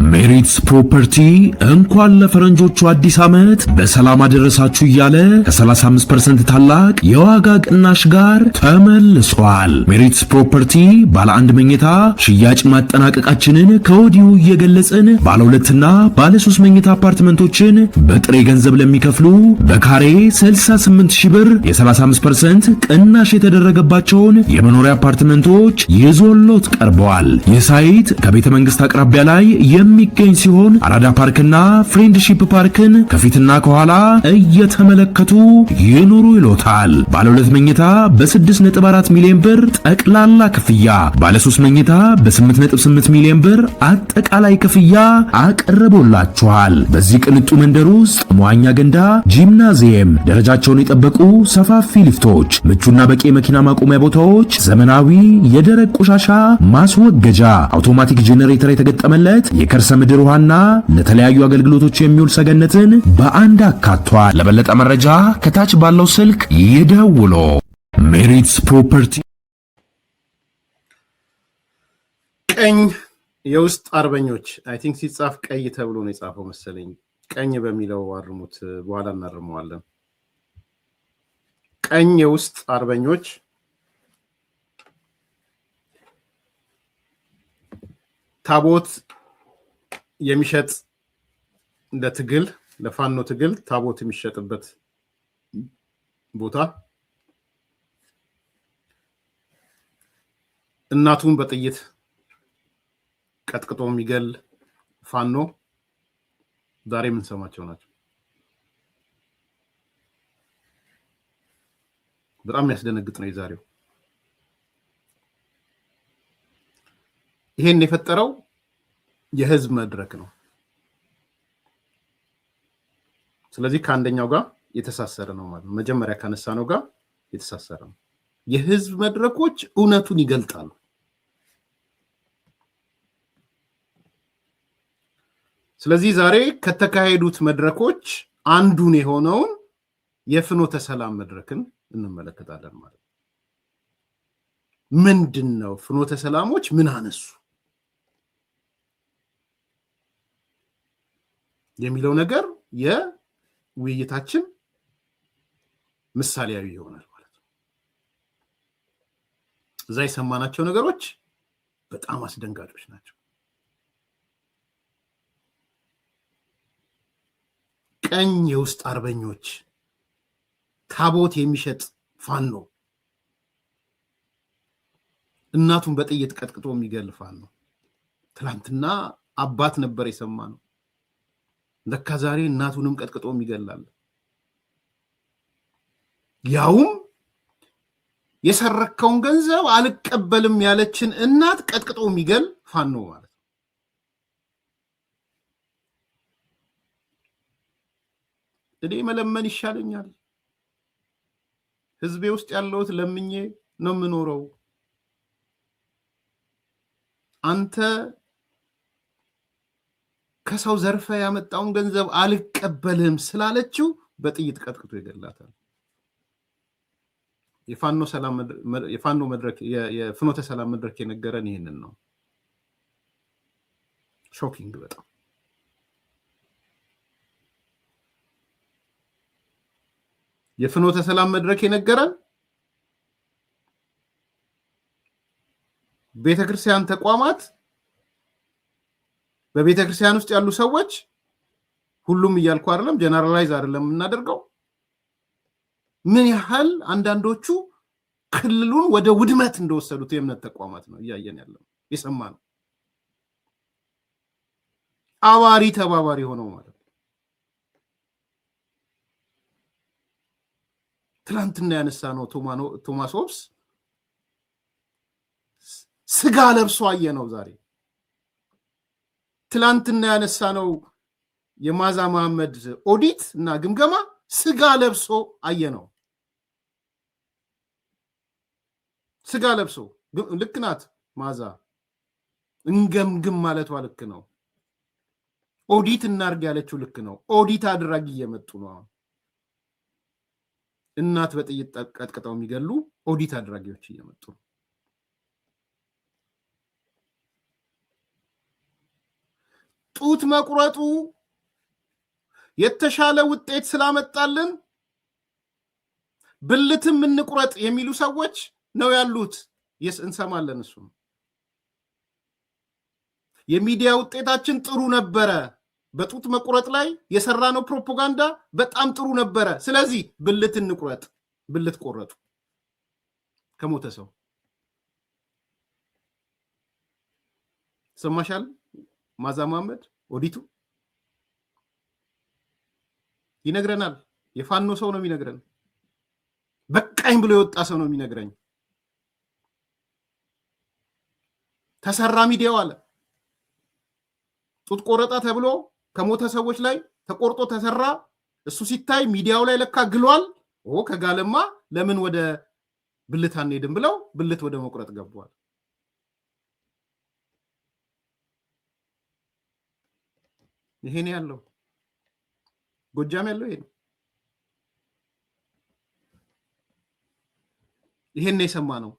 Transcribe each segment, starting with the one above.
ሜሪትስ ፕሮፐርቲ እንኳን ለፈረንጆቹ አዲስ ዓመት በሰላም አደረሳችሁ እያለ ከ35% ታላቅ የዋጋ ቅናሽ ጋር ተመልሷል። ሜሪትስ ፕሮፐርቲ ባለ አንድ መኝታ ሽያጭ ማጠናቀቃችንን ከወዲሁ እየገለጽን ባለ ሁለትና ባለ 3 መኝታ አፓርትመንቶችን በጥሬ ገንዘብ ለሚከፍሉ በካሬ 68000 ብር የ35% ቅናሽ የተደረገባቸውን የመኖሪያ አፓርትመንቶች ይዞሎት ቀርበዋል። ይህ ሳይት ከቤተ መንግስት አቅራቢያ ላይ የሚገኝ ሲሆን አራዳ ፓርክና ፍሬንድሺፕ ፓርክን ከፊትና ከኋላ እየተመለከቱ ይኑሩ ይሎታል። ባለ 2 መኝታ በ6.4 ሚሊዮን ብር ጠቅላላ ክፍያ፣ ባለ 3 መኝታ በ8.8 ሚሊዮን ብር አጠቃላይ ክፍያ አቀርቦላችኋል። በዚህ ቅንጡ መንደር ውስጥ መዋኛ ገንዳ፣ ጂምናዚየም፣ ደረጃቸውን የጠበቁ ሰፋፊ ሊፍቶች፣ ምቹና በቂ መኪና ማቆሚያ ቦታዎች፣ ዘመናዊ የደረቅ ቆሻሻ ማስወገጃ፣ አውቶማቲክ ጄኔሬተር የተገጠመለት የከርሰ ምድር ውሃና ለተለያዩ አገልግሎቶች የሚውል ሰገነትን በአንድ አካቷል። ለበለጠ መረጃ ከታች ባለው ስልክ ይደውሉ። ሜሪትስ ፕሮፐርቲ። ቀኝ የውስጥ አርበኞች አይ ቲንክ ሲጻፍ ቀይ ተብሎ ነው የጻፈው መሰለኝ። ቀኝ በሚለው አርሙት፣ በኋላ እናርመዋለን። ቀኝ የውስጥ አርበኞች ታቦት የሚሸጥ ለትግል ለፋኖ ትግል ታቦት የሚሸጥበት ቦታ እናቱን በጥይት ቀጥቅጦ የሚገል ፋኖ ዛሬ የምንሰማቸው ናቸው። በጣም ያስደነግጥ ነው የዛሬው። ይሄን የፈጠረው የህዝብ መድረክ ነው። ስለዚህ ከአንደኛው ጋር የተሳሰረ ነው ማለት ነው። መጀመሪያ ካነሳነው ጋር የተሳሰረ ነው። የህዝብ መድረኮች እውነቱን ይገልጣሉ። ስለዚህ ዛሬ ከተካሄዱት መድረኮች አንዱን የሆነውን የፍኖተ ሰላም መድረክን እንመለከታለን ማለት ነው። ምንድነው ፍኖተ ሰላሞች ምን አነሱ የሚለው ነገር የውይይታችን ምሳሌያዊ ይሆናል ማለት ነው። እዛ የሰማናቸው ነገሮች በጣም አስደንጋጮች ናቸው። ቀኝ የውስጥ አርበኞች፣ ታቦት የሚሸጥ ፋኖ፣ እናቱን በጥይት ቀጥቅጦ የሚገል ፋኖ። ትላንትና አባት ነበር የሰማነው። ለካ ዛሬ እናቱንም ቀጥቅጦ የሚገላል። ያውም የሰረከውን ገንዘብ አልቀበልም ያለችን እናት ቀጥቅጦ የሚገል ፋኖ ማለት ነው። እኔ መለመን ይሻለኛል። ህዝቤ ውስጥ ያለውት ለምኜ ነው የምኖረው። አንተ ከሰው ዘርፈ ያመጣውን ገንዘብ አልቀበልም ስላለችው በጥይት ቀጥቅጦ ይገላታል። የፋኖ መድረክ የፍኖተ ሰላም መድረክ የነገረን ይሄንን ነው። ሾኪንግ በጣም የፍኖተ ሰላም መድረክ የነገረን ቤተክርስቲያን ተቋማት በቤተክርስቲያን ውስጥ ያሉ ሰዎች ሁሉም እያልኩ አይደለም፣ ጀነራላይዝ አይደለም የምናደርገው፣ ምን ያህል አንዳንዶቹ ክልሉን ወደ ውድመት እንደወሰዱት የእምነት ተቋማት ነው እያየን ያለው የሰማነው። አባሪ ተባባሪ ሆነው ማለት ነው። ትላንትና ያነሳነው ቶማስ ሆብስ ስጋ ለብሶ አየነው ዛሬ። ትላንትና ያነሳነው የማዛ መሐመድ ኦዲት እና ግምገማ ስጋ ለብሶ አየነው። ስጋ ለብሶ ልክ ናት ማዛ፣ እንገምግም ማለቷ ልክ ነው። ኦዲት እናርግ ያለችው ልክ ነው። ኦዲት አድራጊ እየመጡ ነው። እናት በጥይት ቀጥቅጠው የሚገሉ ኦዲት አድራጊዎች እየመጡ ነው። ጡት መቁረጡ የተሻለ ውጤት ስላመጣልን ብልትም እንቁረጥ የሚሉ ሰዎች ነው ያሉት። እንሰማለን። እሱ የሚዲያ ውጤታችን ጥሩ ነበረ፣ በጡት መቁረጥ ላይ የሰራነው ፕሮፓጋንዳ በጣም ጥሩ ነበረ፣ ስለዚህ ብልት እንቁረጥ። ብልት ቆረጡ ከሞተ ሰው። ሰማሻል? ማዛ መሐመድ ኦዲቱ ይነግረናል። የፋኖ ሰው ነው የሚነግረን። በቃኝ ብሎ የወጣ ሰው ነው የሚነግረኝ። ተሰራ ሚዲያው አለ ጡት ቆረጣ ተብሎ ከሞተ ሰዎች ላይ ተቆርጦ ተሰራ። እሱ ሲታይ ሚዲያው ላይ ለካ ግሏል። ከጋለማ ለምን ወደ ብልት አንሄድም ብለው ብልት ወደ መቁረጥ ገቧል። ይሄን ያለው ጎጃም ያለው ይሄ ነው። ይሄን የሰማ ነው።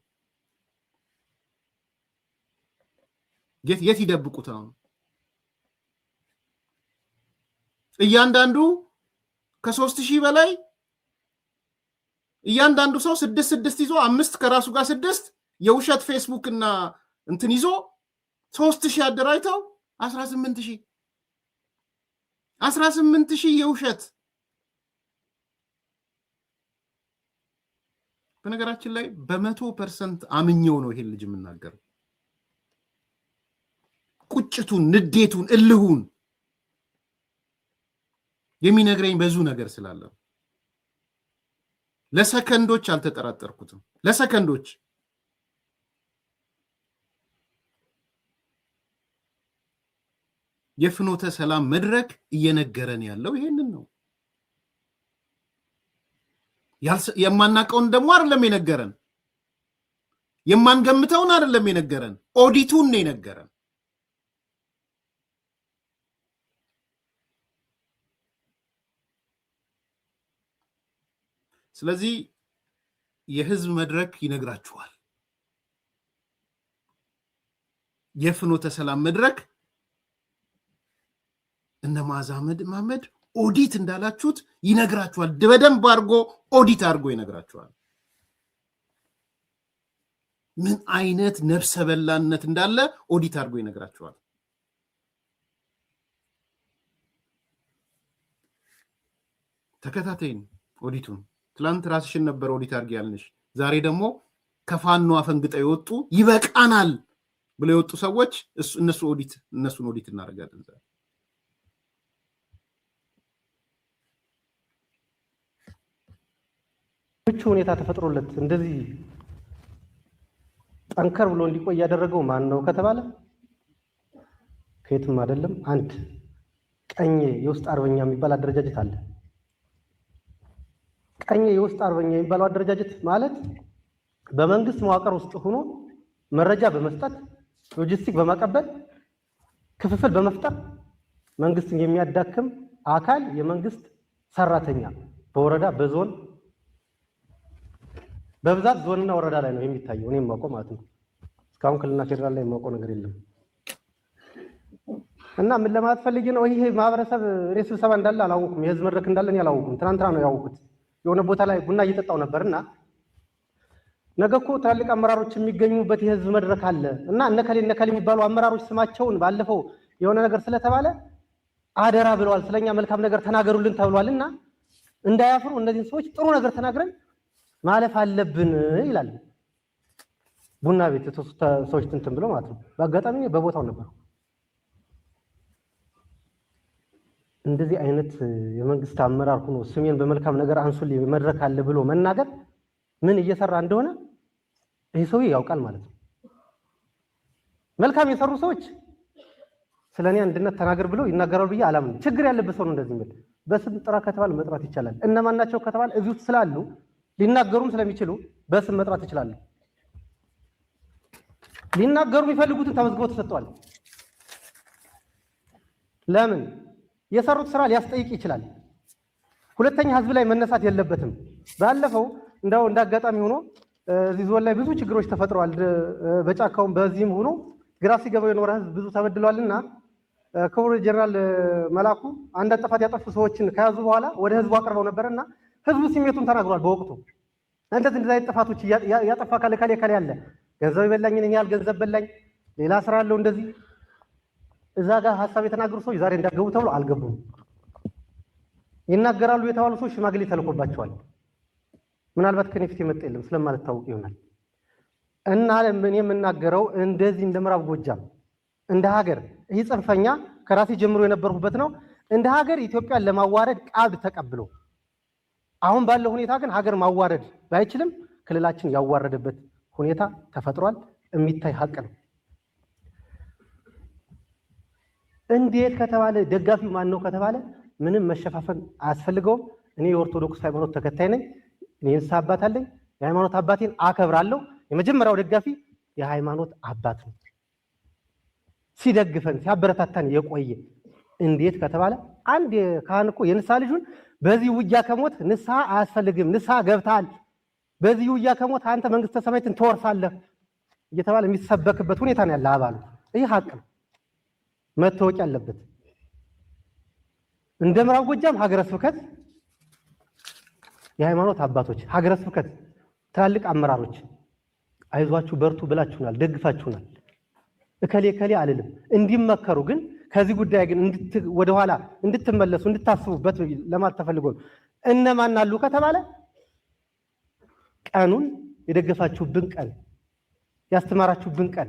የት ይደብቁት ነው? እያንዳንዱ ከ3000 በላይ እያንዳንዱ ሰው 6 ይዞ 5 ከራሱ ጋር 6 የውሸት ፌስቡክ እና እንትን ይዞ 3000 አደራጅተው 18000 የውሸት። በነገራችን ላይ በ100% አምኜው ነው ይሄን ልጅ የምናገረው። ቁጭቱን፣ ንዴቱን፣ እልሁን የሚነግረኝ ብዙ ነገር ስላለ ለሰከንዶች አልተጠራጠርኩትም። ለሰከንዶች የፍኖተ ሰላም መድረክ እየነገረን ያለው ይሄንን ነው። የማናቀውን ደግሞ አይደለም የነገረን፣ የማንገምተውን አይደለም የነገረን፣ ኦዲቱን ነው የነገረን። ስለዚህ የህዝብ መድረክ ይነግራችኋል። የፍኖተ ሰላም መድረክ እነ ማዛ መሐመድ ኦዲት እንዳላችሁት ይነግራችኋል። በደንብ አድርጎ ኦዲት አድርጎ ይነግራችኋል። ምን አይነት ነፍሰ በላነት እንዳለ ኦዲት አድርጎ ይነግራችኋል። ተከታተይን ኦዲቱን። ትላንት ራስሽን ነበር ኦዲት አድርጊ ያልንሽ። ዛሬ ደግሞ ከፋኖ አፈንግጠው የወጡ ይበቃናል ብለው የወጡ ሰዎች እነሱን ኦዲት እናደርጋለን። ዛሬ ምቹ ሁኔታ ተፈጥሮለት እንደዚህ ጠንከር ብሎ እንዲቆይ ያደረገው ማን ነው ከተባለ ከየትም አይደለም። አንድ ቀኝ የውስጥ አርበኛ የሚባል አደረጃጀት አለ። ቀኝ የውስጥ አርበኛ የሚባለው አደረጃጀት ማለት በመንግስት መዋቅር ውስጥ ሆኖ መረጃ በመስጠት ሎጂስቲክ በማቀበል ክፍፍል በመፍጠር መንግስትን የሚያዳክም አካል የመንግስት ሰራተኛ በወረዳ በዞን በብዛት ዞንና ወረዳ ላይ ነው የሚታየው። እኔም ማውቀው ማለት ነው። እስካሁን ክልልና ፌደራል ላይ የማውቀው ነገር የለም። እና ምን ለማለት ፈልጌ ነው፣ ይሄ ማህበረሰብ እኔ ስብሰባ እንዳለ አላወኩም፣ የህዝብ መድረክ እንዳለ እኔ አላወኩም። ትናንትና ነው ያወኩት። የሆነ ቦታ ላይ ቡና እየጠጣው ነበርና ነገ እኮ ትላልቅ አመራሮች የሚገኙበት የህዝብ መድረክ አለ እና እነከሌ የሚባሉ አመራሮች ስማቸውን ባለፈው የሆነ ነገር ስለተባለ አደራ ብለዋል፣ ስለኛ መልካም ነገር ተናገሩልን ተብሏልና እንዳያፍሩ እነዚህን ሰዎች ጥሩ ነገር ተናግረን ማለፍ አለብን ይላል። ቡና ቤት ሰዎች እንትን ብለው ማለት ነው። በአጋጣሚ በቦታው ነበር። እንደዚህ አይነት የመንግስት አመራር ሆኖ ስሜን በመልካም ነገር አንሱልኝ መድረክ አለ ብሎ መናገር ምን እየሰራ እንደሆነ ይሄ ሰውዬ ያውቃል ማለት ነው። መልካም የሰሩ ሰዎች ስለኔ አንድነት ተናገር ብለው ይናገራሉ ብዬ አላምንም። ችግር ያለበት ሰው ነው እንደዚህ የሚል። በስም ጥራ ከተባለ መጥራት ይቻላል። እነማን ናቸው ከተባለ እዚህ ውስጥ ስላሉ ሊናገሩም ስለሚችሉ በስም መጥራት ይችላል። ሊናገሩ የሚፈልጉትን ተመዝግበው ተሰጥቷል። ለምን የሰሩት ስራ ሊያስጠይቅ ይችላል። ሁለተኛ ህዝብ ላይ መነሳት የለበትም። ባለፈው እንዳጋጣሚ ሆኖ እዚህ ዞን ላይ ብዙ ችግሮች ተፈጥረዋል። በጫካውም በዚህም ሆኖ ግራ ሲገባው የኖረ ህዝብ ብዙ ተበድሏልና ክቡር ጀነራል መላኩ አንድ ጥፋት ያጠፉ ሰዎችን ከያዙ በኋላ ወደ ህዝቡ አቅርበው ነበርና ህዝቡ ስሜቱን ተናግሯል። በወቅቱ እንደዚህ አይነት ጥፋቶች ያጠፋ ካለ ያለ ገንዘብ ይበላኝ ነኝ ያል ገንዘብ በላኝ ሌላ ስራ አለው እንደዚህ እዛ ጋር ሐሳብ የተናገሩ ሰዎች ዛሬ እንዳገቡ ተብሎ አልገቡም። ይናገራሉ የተባሉ ሰዎች ሽማግሌ ተልኮባቸዋል። ምናልባት ከነፍት የመጣ የለም ስለማልታወቅ ይሆናል። እና ለምን የምናገረው እንደዚህ እንደ ምዕራብ ጎጃም እንደ ሀገር ይህ ጽንፈኛ ከራሴ ጀምሮ የነበርኩበት ነው። እንደ ሀገር ኢትዮጵያን ለማዋረድ ቃል ተቀብሎ አሁን ባለው ሁኔታ ግን ሀገር ማዋረድ ባይችልም ክልላችን ያዋረደበት ሁኔታ ተፈጥሯል። የሚታይ ሀቅ ነው። እንዴት ከተባለ ደጋፊው ማን ነው ከተባለ ምንም መሸፋፈን አያስፈልገውም። እኔ የኦርቶዶክስ ሃይማኖት ተከታይ ነኝ። እኔ እንስሳ አባት አለኝ። የሃይማኖት አባቴን አከብራለሁ። የመጀመሪያው ደጋፊ የሃይማኖት አባት ነው። ሲደግፈን ሲያበረታታን የቆየ እንዴት ከተባለ አንድ ካህን እኮ የንስሐ ልጁን በዚህ ውጊያ ከሞት ንስሐ አያስፈልግም፣ ንስሐ ገብታል፣ በዚህ ውጊያ ከሞት አንተ መንግስተ ሰማያትን ትወርሳለህ እየተባለ የሚሰበክበት ሁኔታ ነው ያለ አባሉ። ይህ ሀቅ ነው መታወቅ ያለበት። እንደ ምዕራብ ጎጃም ሀገረ ስብከት የሃይማኖት አባቶች፣ ሀገረ ስብከት ትላልቅ አመራሮች አይዟችሁ በርቱ ብላችሁናል፣ ደግፋችሁናል። እከሌ አልልም እንዲመከሩ ግን ከዚህ ጉዳይ ግን ወደኋላ እንድትመለሱ እንድታስቡበት ለማለት ተፈልጎ ነው። እነማን አሉ ከተባለ ቀኑን የደገፋችሁብን ቀን ያስተማራችሁብን ቀን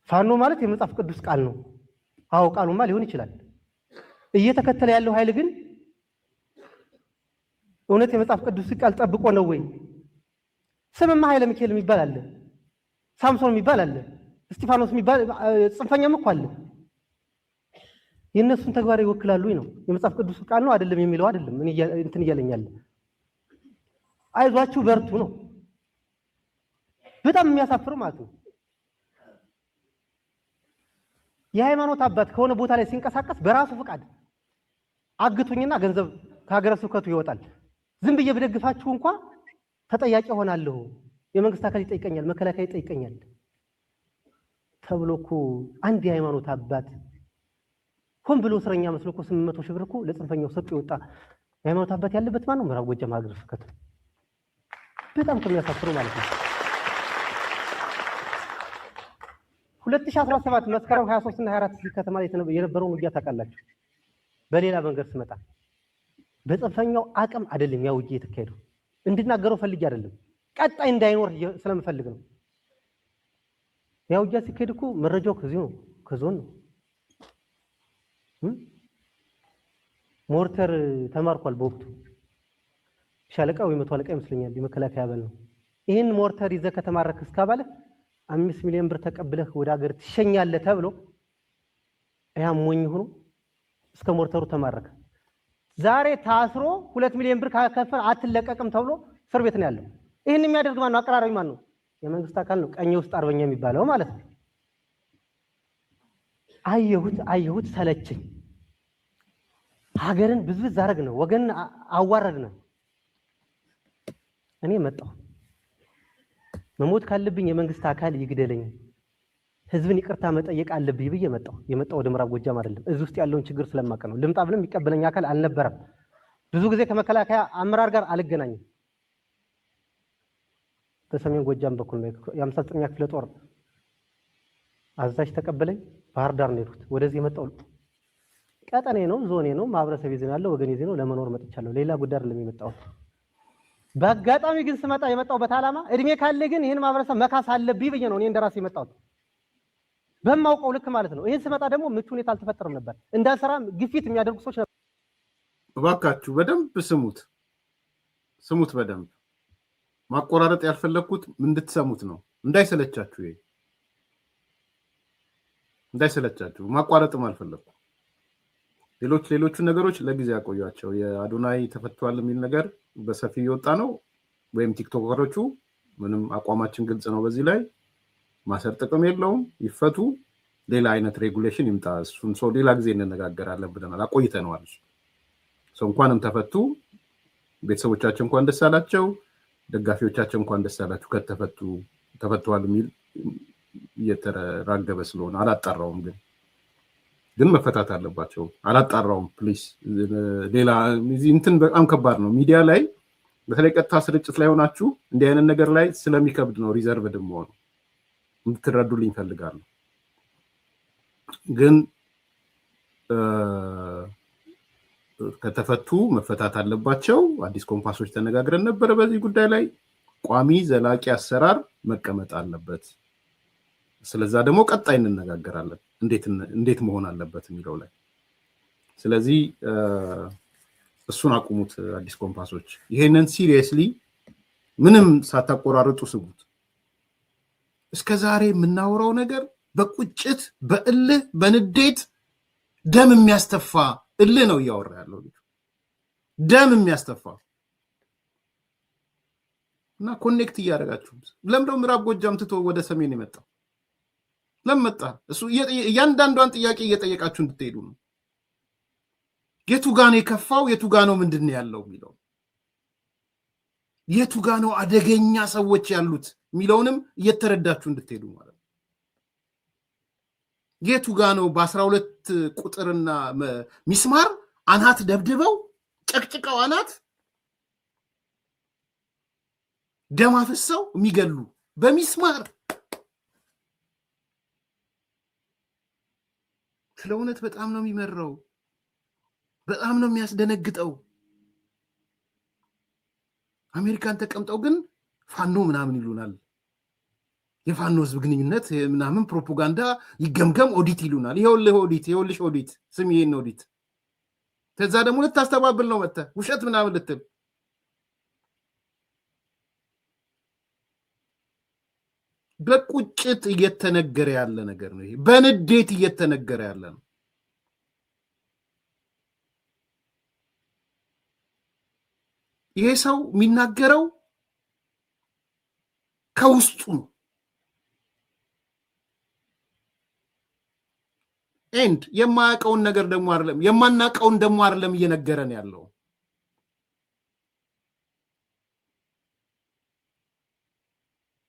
ፋኖ ማለት የመጽሐፍ ቅዱስ ቃል ነው። አዎ ቃሉማ ሊሆን ይችላል። እየተከተለ ያለው ኃይል ግን እውነት የመጽሐፍ ቅዱስ ቃል ጠብቆ ነው ወይ? ስምማ ኃይለ ሚካኤል የሚባል አለ፣ ሳምሶን የሚባል አለ፣ እስጢፋኖስ የሚባል ጽንፈኛም እኮ አለ። የእነሱን ተግባር ይወክላሉ ነው። የመጽሐፍ ቅዱስ ቃል ነው አይደለም የሚለው አይደለም። እኔ እንትን እያለኛል አይዟችሁ በርቱ ነው። በጣም የሚያሳፍር ማለት ነው። የሃይማኖት አባት ከሆነ ቦታ ላይ ሲንቀሳቀስ በራሱ ፍቃድ አግቱኝና ገንዘብ ከሀገረ ስብከቱ ይወጣል። ዝም ብዬ በደግፋችሁ እንኳን ተጠያቂ ሆናለሁ፣ የመንግስት አካል ይጠይቀኛል፣ መከላከያ ይጠይቀኛል ተብሎ እኮ አንድ የሃይማኖት አባት ሆን ብሎ እስረኛ መስሎ እኮ 800 ሺህ ብር እኮ ለጽንፈኛው ሰጥቶ ይወጣ የሃይማኖት አባት ያለበት ማን ነው? ምዕራብ ጎጃም ሀገረ ስብከት። በጣም ከሚያሳፍሩ ማለት ነው። 2017 መስከረም 23 እና 24 ከተማ ላይ የነበረውን ውጊያ ታውቃላችሁ። በሌላ መንገድ ስመጣ በጽንፈኛው አቅም አይደለም ያ ውጊያ የተካሄደው። እንድናገረው ፈልጌ አይደለም፣ ቀጣይ እንዳይኖር ስለምፈልግ ነው። ያ ውጊያ ሲካሄድ እኮ መረጃው ከዚህ ነው፣ ከዞን ነው። ሞርተር ተማርኳል በወቅቱ ሻለቃ ወይ መቶ አለቃ ይመስለኛል፣ የመከላከያ አባል ነው። ይህን ሞርተር ይዘህ ከተማረክ እስካባለ 5 ሚሊዮን ብር ተቀብለህ ወደ ሀገር ትሸኛለህ ተብሎ ያ ሞኝ ሆኖ እስከ ሞርተሩ ተማረከ። ዛሬ ታስሮ 2 ሚሊዮን ብር ካከፈል አትለቀቅም ተብሎ እስር ቤት ነው ያለው። ይህን የሚያደርግ ማን ነው? አቀራራቢ ማን ነው? የመንግስት አካል ነው። ቀኝ ውስጥ አርበኛ የሚባለው ማለት ነው። አየሁት ሰለችኝ። ሀገርን ብዝብዝ አረግ ነው፣ ወገን አዋረድ ነው። እኔ መጣሁ። መሞት ካለብኝ የመንግስት አካል ይግደለኝ፣ ህዝብን ይቅርታ መጠየቅ አለብኝ ብዬ መጣሁ። የመጣው ወደ ምዕራብ ጎጃም አይደለም፣ እዚህ ውስጥ ያለውን ችግር ስለማውቅ ነው። ልምጣ ብለም የሚቀበለኝ አካል አልነበረም። ብዙ ጊዜ ከመከላከያ አመራር ጋር አልገናኝም። በሰሜን ጎጃም በኩል ነው የ59ኛ ክፍለ ጦር አዛዥ ተቀበለኝ። ባህር ዳር ነው የሄድኩት። ወደዚህ የመጣው ቀጠኔ ነው፣ ዞኔ ነው፣ ማህበረሰብ ይዘን ያለው ወገኔ ይዘን ነው፣ ለመኖር መጥቻለሁ። ሌላ ጉዳይ አይደለም የመጣሁት። በአጋጣሚ ግን ስመጣ የመጣሁበት ዓላማ እድሜ ካለ ግን ይሄን ማህበረሰብ መካስ አለብኝ ብዬ ነው እኔ እንደራሴ የመጣሁት በማውቀው ልክ ማለት ነው። ይሄን ስመጣ ደግሞ ምቹ ሁኔታ አልተፈጠረም ነበር። እንዳልሰራ ግፊት የሚያደርጉ ሰዎች ነበር። እባካችሁ በደንብ ስሙት በደንብ ማቆራረጥ ያልፈለኩት እንድትሰሙት ነው። እንዳይሰለቻችሁ፣ ይሄ እንዳይሰለቻችሁ ማቋረጥም አልፈለኩም። ሌሎቹ ነገሮች ለጊዜ ያቆያቸው። የአዶናይ ተፈቷል የሚል ነገር በሰፊው እየወጣ ነው። ወይም ቲክቶከሮቹ ምንም አቋማችን ግልጽ ነው። በዚህ ላይ ማሰር ጥቅም የለውም፣ ይፈቱ። ሌላ አይነት ሬጉሌሽን ይምጣ። እሱን ሰው ሌላ ጊዜ እንነጋገራለን ብለናል፣ አቆይተነዋል። ሰው እንኳንም ተፈቱ፣ ቤተሰቦቻቸው እንኳን ደስ አላቸው፣ ደጋፊዎቻቸው እንኳን ደስ አላችሁ ከተፈቱ። ተፈቷል የሚል እየተራገበ ስለሆነ አላጣራውም ግን ግን መፈታት አለባቸው። አላጣራውም ፕሊስ። ሌላ እንትን በጣም ከባድ ነው። ሚዲያ ላይ በተለይ ቀጥታ ስርጭት ላይ ሆናችሁ እንዲህ አይነት ነገር ላይ ስለሚከብድ ነው ሪዘርቭድ መሆኑ እንድትረዱልኝ እፈልጋለሁ። ግን ከተፈቱ መፈታት አለባቸው። አዲስ ኮምፓሶች ተነጋግረን ነበረ በዚህ ጉዳይ ላይ ቋሚ ዘላቂ አሰራር መቀመጥ አለበት። ስለዛ ደግሞ ቀጣይ እንነጋገራለን እንዴት መሆን አለበት የሚለው ላይ። ስለዚህ እሱን አቁሙት አዲስ ኮምፓሶች። ይሄንን ሲሪየስሊ ምንም ሳታቆራርጡ ስሙት። እስከዛሬ የምናወራው ነገር በቁጭት በእልህ በንዴት ደም የሚያስተፋ እልህ ነው እያወራ ያለው ልጅ ደም የሚያስተፋ እና ኮኔክት እያደረጋችሁ ለምንድነው ምዕራብ ጎጃም ትቶ ወደ ሰሜን የመጣው? ለመጣ እሱ እያንዳንዷን ጥያቄ እየጠየቃችሁ እንድትሄዱ ነው። የቱ ጋ ነው የከፋው? የቱ ጋ ነው ምንድነው ያለው የሚለው የቱ ጋ ነው አደገኛ ሰዎች ያሉት የሚለውንም እየተረዳችሁ እንድትሄዱ ማለት ነው። የቱ ጋ ነው በ12 ቁጥርና ሚስማር አናት ደብድበው ጨቅጭቀው አናት ደም አፍሰው የሚገሉ በሚስማር። ስለ እውነት በጣም ነው የሚመራው፣ በጣም ነው የሚያስደነግጠው። አሜሪካን ተቀምጠው ግን ፋኖ ምናምን ይሉናል። የፋኖ ህዝብ ግንኙነት ምናምን ፕሮፓጋንዳ ይገምገም ኦዲት ይሉናል። ይኸውልህ ኦዲት፣ ይኸውልሽ ኦዲት፣ ስም ይሄን ኦዲት። ከዛ ደግሞ ልታስተባብል ነው መጥተህ ውሸት ምናምን ልትል። በቁጭት እየተነገረ ያለ ነገር ነው። ይሄ በንዴት እየተነገረ ያለ ነው። ይሄ ሰው የሚናገረው ከውስጡ ነው። ኤንድ የማያውቀውን ነገር ደግሞ አይደለም የማናውቀውን ደግሞ አይደለም እየነገረን ያለው።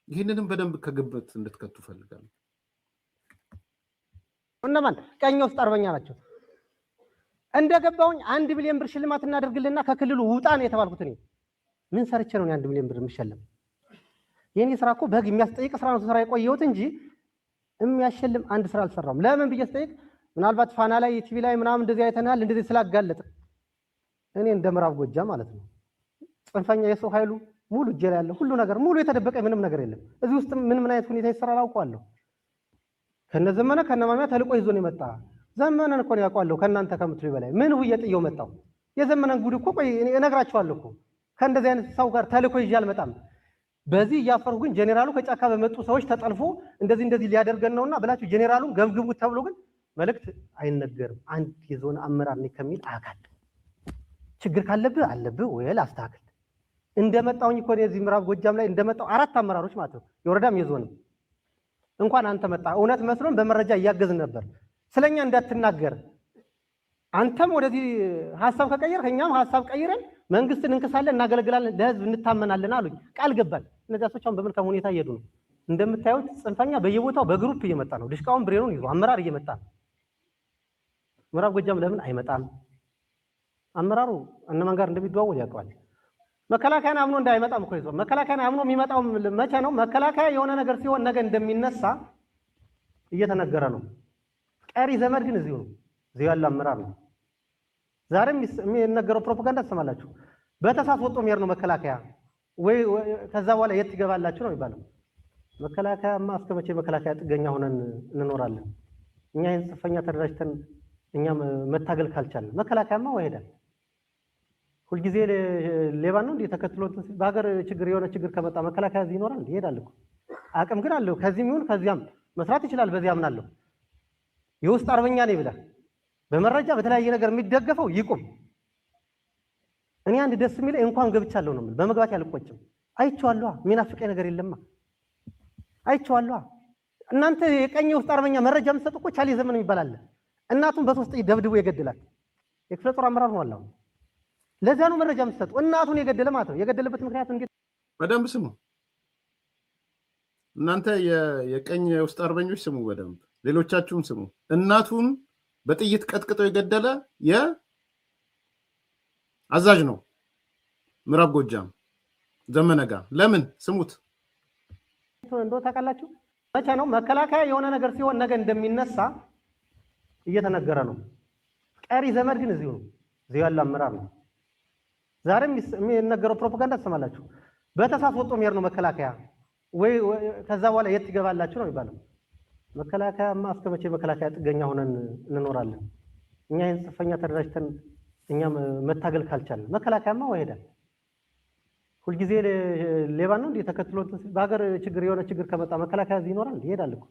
ይህንንም በደንብ ከግበት እንድትከቱ ፈልጋለሁ። እነማን ቀኝ ውስጥ አርበኛ ናቸው? እንደገባውኝ 1 ሚሊዮን ብር ሽልማት እናደርግልና ከክልሉ ውጣ ነው የተባልኩት። እኔ ምን ሰርቼ ነው 1 ሚሊዮን ብር የምሸለም? የኔ ስራ እኮ በህግ የሚያስጠይቅ ስራ ነው ስራ የቆየሁት እንጂ የሚያሸልም አንድ ስራ አልሰራም። ለምን ብዬ ስጠይቅ ምናልባት ፋና ላይ ቲቪ ላይ ምናምን እንደዚህ አይተናል እንደዚህ ስላጋለጥ እኔ እንደ ምዕራብ ጎጃም ማለት ነው ጽንፈኛ የሰው ኃይሉ ሙሉ እጄ ላይ ያለ ሁሉ ነገር ሙሉ የተደበቀ ምንም ነገር የለም። እዚህ ውስጥ ምን አይነት ሁኔታ ይሰራል አውቀዋለሁ። ከነዘመነ ከነማሚያ ተልቆ ይዞ ነው የመጣ። ዘመነን እኮ ነው ያውቀዋለሁ ከናንተ ከምትሉ በላይ ምን ሁዬ ጥየው መጣው። የዘመነን ጉድ እኮ ቆይ እነግራችኋለሁ እኮ ከእንደዚህ አይነት ሰው ጋር ተልቆ ይዤ አልመጣም። በዚህ እያፈርኩ ግን ጄኔራሉ ከጫካ በመጡ ሰዎች ተጠልፎ እንደዚህ ሊያደርገን ነውና ብላችሁ ጄኔራሉን ገብግቡት ተብሎ ግን መልእክት አይነገርም። አንድ የዞን አመራር ነኝ ከሚል አካል ችግር ካለብህ አለብህ ወይ አስተካክል። እንደመጣውኝ እኮ ነው እዚህ ምዕራብ ጎጃም ላይ እንደመጣው 4 አመራሮች ማለት ነው የወረዳም የዞንም እንኳን አንተ መጣ እውነት መስሎን በመረጃ እያገዝን ነበር። ስለኛ እንዳትናገር አንተም ወደዚህ ሐሳብ ከቀየርክ እኛም ሐሳብ ቀይረን መንግስትን እንከሳለን እናገለግላለን ለህዝብ እንታመናለን አሉኝ። ቃል ገባል። እነዚያ ሰዎች አሁን በመልካም ሁኔታ እየሄዱ ነው። እንደምታዩት ጽንፈኛ በየቦታው በግሩፕ እየመጣ ነው። ድሽቃውን ብሬኑን ይዞ አመራር እየመጣ ነው። ምዕራብ ጎጃም ለምን አይመጣም? አመራሩ እነማን ጋር እንደሚደዋወል ያውቀዋል። መከላከያን አምኖ እንዳይመጣም እኮ ይዞ መከላከያን አምኖ የሚመጣው መቼ ነው? መከላከያ የሆነ ነገር ሲሆን ነገ እንደሚነሳ እየተነገረ ነው። ቀሪ ዘመድ ግን እዚሁ ነው። እዚሁ ያለ አመራር ነው። ዛሬም የሚነገረው ፕሮፓጋንዳ ተሰማላችሁ። በተሳት ወጥቶ የሚሄድ ነው መከላከያ ወይ ከዛ በኋላ የት ይገባላችሁ ነው የሚባለው። መከላከያማ እስከመቼ መከላከያ ጥገኛ ሆነን እንኖራለን? እኛ ይሄን ጽንፈኛ ተደራጅተን እኛ መታገል ካልቻለን መከላከያማ ወይሄዳል። ሁልጊዜ ሌባ ነው እንዴ ተከትሎት በሀገር ችግር የሆነ ችግር ከመጣ መከላከያ እዚህ ይኖራል? ይሄዳል እኮ አቅም ግን አለው። ከዚህም ይሁን ከዚያም መስራት ይችላል። በዚህ አምናለሁ። የውስጥ አርበኛ ነኝ ብለህ በመረጃ በተለያየ ነገር የሚደገፈው ይቁም። እኔ አንድ ደስ የሚለኝ እንኳን ገብቻለሁ ነው የምልህ። በመግባት ያልቆጭም አይቼዋለሁ። የሚናፍቀኝ ነገር የለማ አይቼዋለሁ። እናንተ የቀኝ ውስጥ አርበኛ መረጃ የምትሰጡ እኮ ቻሌ ዘመን ይባላል። እናቱን በ3 ጥይት ደብድቦ የገደላት የክፍለ ጦር አመራር ነው አላው። ለዚያ ነው መረጃ የምትሰጡ። እናቱን የገደለ ማለት ነው። የገደለበት ምክንያት እንዴት? በደንብ ስሙ እናንተ የቀኝ ውስጥ አርበኞች ስሙ በደንብ ሌሎቻችሁም ስሙ። እናቱን በጥይት ቀጥቅጦ የገደለ የአዛዥ ነው ምዕራብ ጎጃም ዘመነ ጋር። ለምን ስሙት እንደው ታውቃላችሁ መቼ ነው መከላከያ የሆነ ነገር ሲሆን ነገ እንደሚነሳ እየተነገረ ነው። ቀሪ ዘመድ ግን እዚሁ ነው፣ እዚሁ ያለ አመራር ነው። ዛሬም የሚነገረው ፕሮፓጋንዳ ትሰማላችሁ። በተሳስ ወጥቶ የሚሄድ ነው መከላከያ ወይ ከዛ በኋላ የት ይገባላችሁ ነው የሚባለው። መከላከያማ እስከ መቼ መከላከያ ጥገኛ ሆነን እንኖራለን? እኛ ይሄን ጽንፈኛ ተደራጅተን እኛ መታገል ካልቻለን መከላከያማ ወይሄዳል። ሁልጊዜ ሌባ ነው እንዴ ተከትሎ በሀገር ችግር የሆነ ችግር ከመጣ መከላከያ እዚህ ይኖራል? ይሄዳል እኮ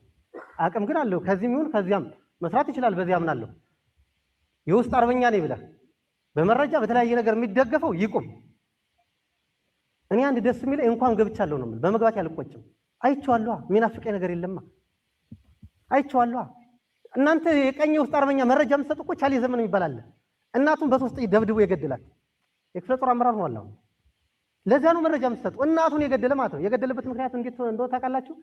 አቅም ግን አለው። ከዚህም ይሁን ከዚያም መስራት ይችላል። በዚያ አምናለሁ። የውስጥ አርበኛ ነኝ ብለህ በመረጃ በተለያየ ነገር የሚደገፈው ይቁም። እኔ አንድ ደስ የሚለኝ እንኳን ገብቻለሁ ነው ማለት በመግባት ያልቆጭም አይቼዋለሁ። የሚናፍቀኝ ነገር የለማ አይቼዋለሁ። እናንተ የቀኝ ውስጥ አርበኛ መረጃ የምትሰጡ እኮ ቻሌ ዘመን ይባላል። እናቱን በሶስት ደብድቦ የገደላት የክፍለ ጦር አመራር ነው አላው። ለዚያ ነው መረጃ የምትሰጡ። እናቱን የገደለ ማለት ነው። የገደለበት ምክንያት እንዴት እንደሆነ ታውቃላችሁ?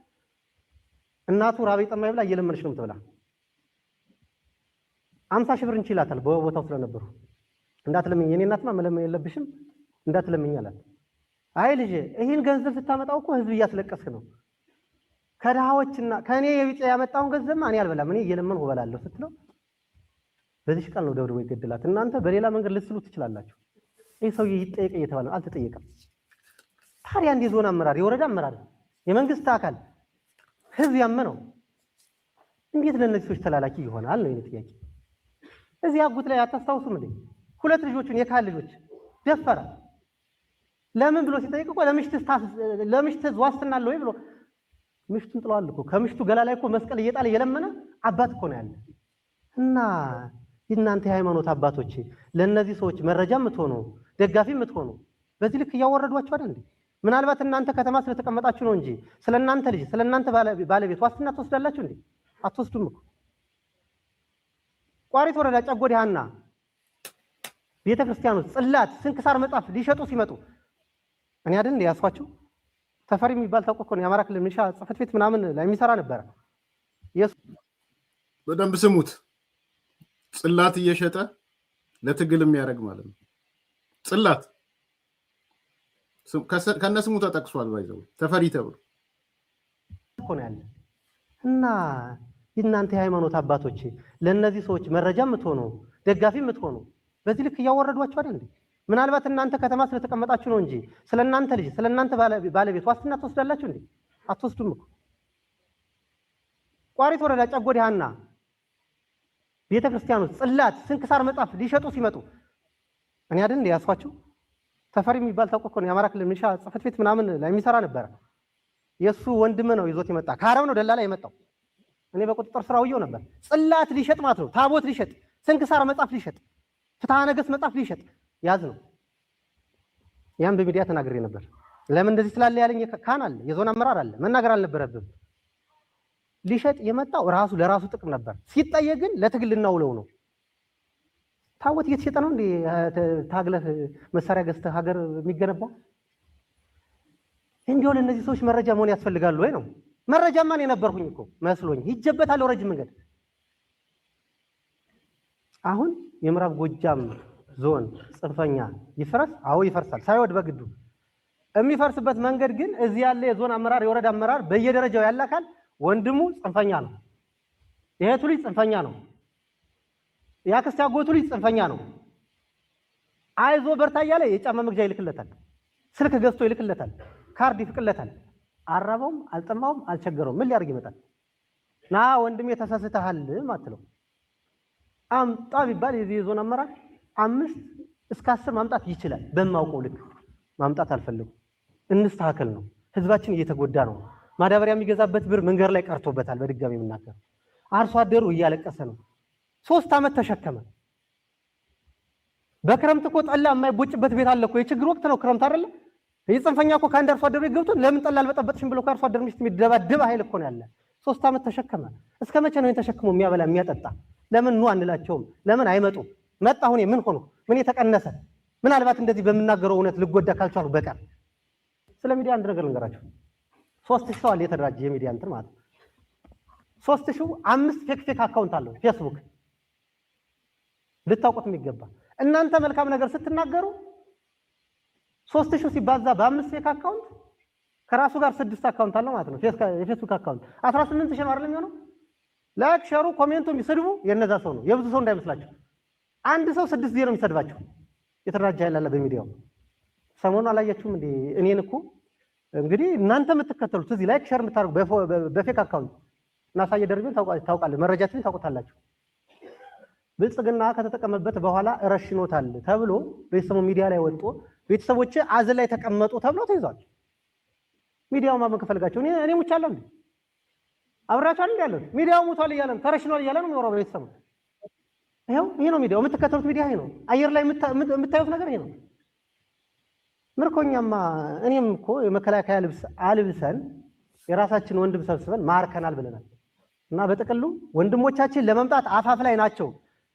እናቱ ራቤ ጠማይ ብላ እየለመነች ነው የምትበላ። 50 ሺህ ብር እንችላታል በቦታው ስለነበሩ እንዳትለምኝ የኔ እናትማ መለመን የለብሽም እንዳትለምኝ አላት። አይ ልጄ ይሄን ገንዘብ ስታመጣው እኮ ህዝብ እያስለቀስክ ነው። ከድሃዎችና ከኔ የቢጤ ያመጣውን ገንዘብ እኔ አልበላም እኔ እየለመንኩ እበላለሁ ስትለው በዚህ ቃል ነው ደብድቦ ይገደላት። እናንተ በሌላ መንገድ ልትስሉ ትችላላችሁ። ይሄ ሰውዬ ይጠየቅ እየተባለ አልተጠየቀም። ታዲያ እንደ ዞን አመራር የወረዳ አመራር የመንግስት አካል ህዝብ ያመነው እንዴት ለነዚህ ሰዎች ተላላኪ ይሆናል ነው የኔ ጥያቄ። እዚህ አጉት ላይ አታስታውሱም እንዴ? 2 ልጆቹን የካል ልጆች ደፈረ። ለምን ብሎ ሲጠይቅ እኮ ለምሽት ዋስትና አለ ወይ ብሎ ምሽቱን ጥሏል እኮ። ከምሽቱ ገላ ላይ እኮ መስቀል እየጣለ የለመነ አባት እኮ ነው ያለ። እና እናንተ የሃይማኖት አባቶች ለነዚህ ሰዎች መረጃ የምትሆኑ ደጋፊ የምትሆኑ በዚህ ልክ እያወረዷቸው አይደል እንዴ? ምናልባት እናንተ ከተማ ስለተቀመጣችሁ ነው እንጂ ስለናንተ ልጅ ስለናንተ ባለቤት ዋስትና ትወስዳላችሁ እንዴ? አትወስዱም እኮ። ቋሪት ወረዳ ጨጎዴ ሃና ቤተክርስቲያኑ ጽላት ስንክሳር መጽሐፍ ሊሸጡ ሲመጡ እኔ አይደል እንዴ ያስዋቸው? ተፈሪ የሚባል ታውቁ እኮ ነው የአማራ ክልል ሚሊሻ ጽሕፈት ቤት ምናምን ላይ የሚሰራ ነበር። በደንብ ስሙት። ጽላት እየሸጠ ለትግል የሚያደርግ ማለት ነው። ጽላት ከነስሙ ተጠቅሷል። ባይዘው ተፈሪ ተብሎ እኮ ነው ያለ። እና እናንተ የሃይማኖት አባቶች ለነዚህ ሰዎች መረጃ የምትሆኑ ደጋፊ የምትሆኑ በዚህ ልክ እያወረዷቸው አይደል እንዴ? ምናልባት እናንተ ከተማ ስለተቀመጣችሁ ነው እንጂ ስለናንተ ልጅ ስለናንተ ባለቤት ዋስትና ትወስዳላችሁ እንዴ? አትወስዱም እኮ። ቋሪት ወረዳ ጨጎዴ ሃና ቤተክርስቲያኑ ጽላት ስንክሳር መጽሐፍ ሊሸጡ ሲመጡ እኔ አይደል እንዴ ያስዋቸው? ተፈሪ የሚባል ታውቁ እኮ ነው የአማራ ክልል ሚሊሻ ጽሕፈት ቤት ምናምን ላይ የሚሰራ ነበር። የሱ ወንድም ነው ይዞት የመጣ ከአረብ ነው ደላላ የመጣው። እኔ በቁጥጥር ስር አውየው ነበር። ጽላት ሊሸጥ ማለት ነው። ታቦት ሊሸጥ፣ ስንክሳር መጽሐፍ ሊሸጥ፣ ፍትሐ ነገሥት መጽሐፍ ሊሸጥ ያዝ ነው። ያን በሚዲያ ተናግሬ ነበር። ለምን እንደዚህ ስላለ ያለኝ ካን አለ የዞን አመራር አለ መናገር አልነበረብም። ሊሸጥ የመጣው ራሱ ለራሱ ጥቅም ነበር። ሲጠየቅ ግን ለትግል እናውለው ነው። ታቦት እየተሸጠ ነው እንዴ ታግለህ መሳሪያ ገዝተህ ሀገር የሚገነባው? እንዲሁ ለእነዚህ ሰዎች መረጃ መሆን ያስፈልጋሉ ወይ ነው? መረጃማ እኔ ነበርኩኝ እኮ መስሎኝ ይጀበታል ረጅም መንገድ። አሁን የምዕራብ ጎጃም ዞን ጽንፈኛ ይፈርስ? አዎ ይፈርሳል፣ ሳይወድ በግዱ። የሚፈርስበት መንገድ ግን እዚህ ያለ የዞን አመራር የወረዳ አመራር በየደረጃው ያለ አካል ወንድሙ ጽንፈኛ ነው፣ የእህቱ ልጅ ጽንፈኛ ነው፣ የአክስት ያጎቱ ልጅ ጽንፈኛ ነው። አይዞ በርታ እያለ የጫማ መግዣ ይልክለታል፣ ስልክ ገዝቶ ይልክለታል፣ ካርድ ይፍቅለታል። አራበውም አልጠማውም አልቸገረውም። ምን ሊያርግ ይመጣል? ና ወንድሜ ተሳስተሃል ማትለው አምጣ ቢባል የዚህ ዞን አመራር 5 እስከ 10 ማምጣት ይችላል። በማውቀው ልክ ማምጣት አልፈልግም። እንስተካከል ነው። ህዝባችን እየተጎዳ ነው። ማዳበሪያ የሚገዛበት ብር መንገድ ላይ ቀርቶበታል። በድጋሚ የምናገር አርሶ አደሩ እያለቀሰ ነው። 3 ዓመት ተሸከመ። በክረምት እኮ ጠላ የማይቦጭበት ቤት አለ እኮ። የችግር ወቅት ነው ክረምት አይደለ? የጽንፈኛ እኮ ከአንድ አርሶ አደሩ ገብቶ ለምን ጠላ አልበጠበጥሽም ብሎ ከአርሶ አደሩ ሚስት የሚደባደብ ኃይል እኮ ነው ያለ። 3 ዓመት ተሸከመ። እስከ መቼ ነው ተሸክሞ የሚያበላ የሚያጠጣ? ለምን ኑ አንላቸውም? ለምን አይመጡም? መጣ ሁኔ ምን ሆኖ ምን የተቀነሰ? ምናልባት እንደዚህ በምናገረው እውነት ልጎዳ ካልቻሉ በቀር ስለ ሚዲያ አንድ ነገር ልንገራችሁ። 3000 ሰው አለ የተደራጀ የሚዲያ እንትን ማለት ነው። 3000 5 ፌክ አካውንት አለው ፌስቡክ ልታውቁት የሚገባ እናንተ መልካም ነገር ስትናገሩ 3000 ሲባዛ በ5 ፌክ አካውንት ከራሱ ጋር 6 አካውንት አለው ማለት ነው። የፌስቡክ አካውንት 18000 ነው አይደለም የሚሆነው። ላይክ ሸሩ ኮሜንቱ የሚሰድቡ የነዛ ሰው ነው የብዙ ሰው እንዳይመስላችሁ። አንድ ሰው 6 ጊዜ ነው የሚሰድባቸው። የተደራጀ ኃይል አለ በሚዲያው። ሰሞኑን አላያችሁም እንዴ? እኔን እኮ እንግዲህ እናንተ የምትከተሉት እዚህ ላይክ ሸር የምታደርጉ በፌክ አካውንት እናሳየ ደርቤን ታውቃለህ፣ መረጃችን ታውቁታላችሁ። ብልጽግና ከተጠቀመበት በኋላ ረሽኖታል ተብሎ በሰሞኑ ሚዲያ ላይ ወጥቶ ቤተሰቦች አዘን ላይ ተቀመጡ ተብሎ ተይዟል። ሚዲያው ማመን ከፈልጋቸው እኔ ሙቻለሁ እንዴ? አብራችሁ አይደል ያለው? ሚዲያው ሙቷል እያለ ነው ተረሽኗል እያለ ነው የሚወራው ቤተሰቡ። ይሄ ነው ሚዲያው፣ የምትከተሉት ሚዲያ ይሄ ነው። አየር ላይ የምታዩት ነገር ይሄ ነው። ምርኮኛማ እኔም እኮ የመከላከያ ልብስ አልብሰን የራሳችን ወንድም ሰብስበን ማርከናል ብለናል። እና በጥቅሉ ወንድሞቻችን ለመምጣት አፋፍ ላይ ናቸው።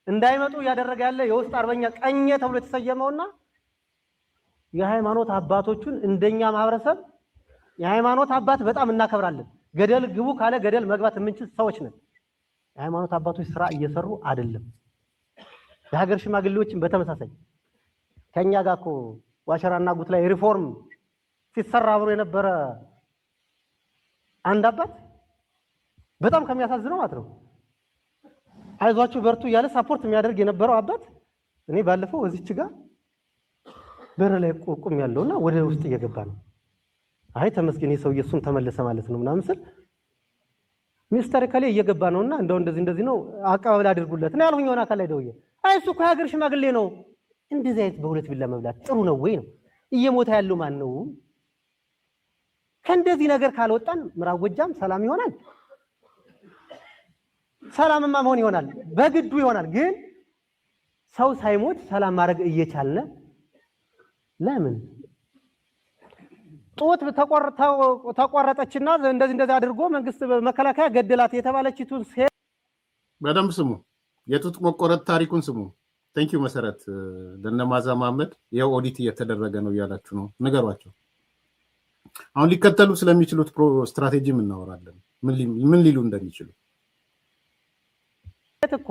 እንዳይመጡ ያደረገ ያለ የውስጥ አርበኛ ቀኘ ተብሎ የተሰየመውና የሃይማኖት አባቶቹን እንደኛ ማህበረሰብ የሃይማኖት አባት በጣም እናከብራለን። ገደል ግቡ ካለ ገደል መግባት የምንችል ሰዎች ነን። የሃይማኖት አባቶች ስራ እየሰሩ አይደለም። የሀገር ሽማግሌዎችን በተመሳሳይ ከኛ ጋር እኮ ዋሸራና ጉት ላይ ሪፎርም ሲሰራ አብሮ የነበረ አንድ አባት በጣም ከሚያሳዝነው ማለት ነው አይዟችሁ በርቱ እያለ ሳፖርት የሚያደርግ የነበረው አባት እኔ ባለፈው እዚች ጋር በር ላይ ቆቁም ያለውና ወደ ውስጥ እየገባ ነው። አይ ተመስገን ሰው ኢየሱስን ተመለሰ ማለት ነው ምናምን ስል ሚስተር ከሌ እየገባ ነውና እንደው እንደዚህ ነው አቀባበል አድርጉለት ነው ያልሁኝ። የሆነ አካል ላይ ደውዬ አይ እሱ እኮ የሀገር ሽማግሌ ነው እንደዚህ አይነት በሁለት ቢላ መብላት ጥሩ ነው ወይ ነው? እየሞተ ያለው ማን ነው? ከእንደዚህ ነገር ካልወጣን ምዕራብ ጎጃም ሰላም ይሆናል። ሰላምማ መሆን ይሆናል፣ በግዱ ይሆናል። ግን ሰው ሳይሞት ሰላም ማድረግ እየቻልን ለምን ጦት ተቆረጠችና እንደዚህ አድርጎ መንግስት መከላከያ ገደላት የተባለችቱን ሴት በደንብ ስሙ። የጡት መቆረጥ ታሪኩን ስሙ። ቴንኪዩ መሰረት ለነማዛ መሐመድ ይሄው ኦዲት እየተደረገ ነው እያላችሁ ነው፣ ንገሯቸው። አሁን ሊከተሉ ስለሚችሉት ስትራቴጂ እናወራለን፣ ምን ሊሉ እንደሚችሉ እኮ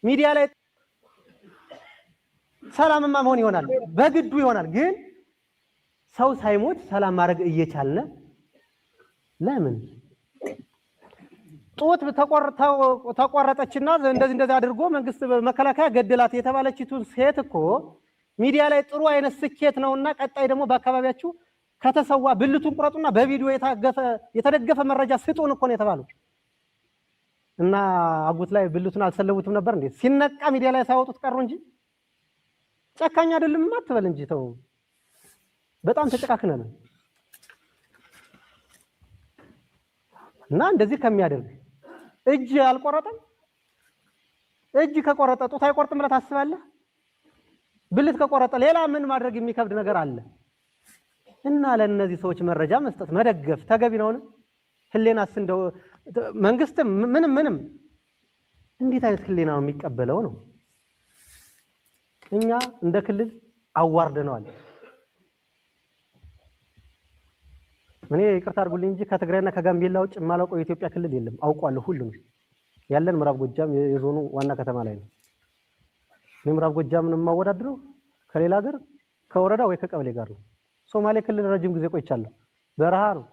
ሚዲያ ላይ ሰላምማ መሆን ይሆናል፣ በግዱ ይሆናል። ግን ሰው ሳይሞት ሰላም ማድረግ እየቻልን ለምን ጦት ተቆረጠችና እንደዚህ አድርጎ መንግስት መከላከያ ገደላት የተባለችቱን ሴት እኮ ሚዲያ ላይ ጥሩ አይነት ስኬት ነውና ቀጣይ ደግሞ በአካባቢያችሁ ከተሰዋ ብልቱን ቁረጡና በቪዲዮ የተደገፈ መረጃ ስጡን እኮ ነው የተባለው። እና አጉት ላይ ብልቱን አልሰለቡትም ነበር እንዴ? ሲነቃ ሚዲያ ላይ ሳይወጡት ቀሩ እንጂ ጨካኝ አይደለም አትበል እንጂ ተው። በጣም ተጨካክነን እና እንደዚህ ከሚያደርግ እጅ አልቆረጠም። እጅ ከቆረጠ ጡት አይቆርጥም ብለህ ታስባለህ? ብልት ከቆረጠ ሌላ ምን ማድረግ የሚከብድ ነገር አለ? እና ለነዚህ ሰዎች መረጃ መስጠት መደገፍ ተገቢ ነው። ህሌናስ እንደው መንግስት ምንም እንዴት አይነት ህሌና ነው የሚቀበለው ነው? እኛ እንደ ክልል አዋርደነዋል። እኔ ይቅርታ አድርጉልኝ እንጂ ከትግራይና ከጋምቤላ ውጭ የማላውቀው የኢትዮጵያ ክልል የለም። አውቀዋለሁ ሁሉንም። ያለን ምዕራብ ጎጃም የዞኑ ዋና ከተማ ላይ ነው። እኔ ምዕራብ ጎጃምን የማወዳድረው ከሌላ ሀገር ከወረዳ ወይ ከቀበሌ ጋር ነው። ሶማሌ ክልል ረጅም ጊዜ ቆይቻለሁ። በረሃ ነው፣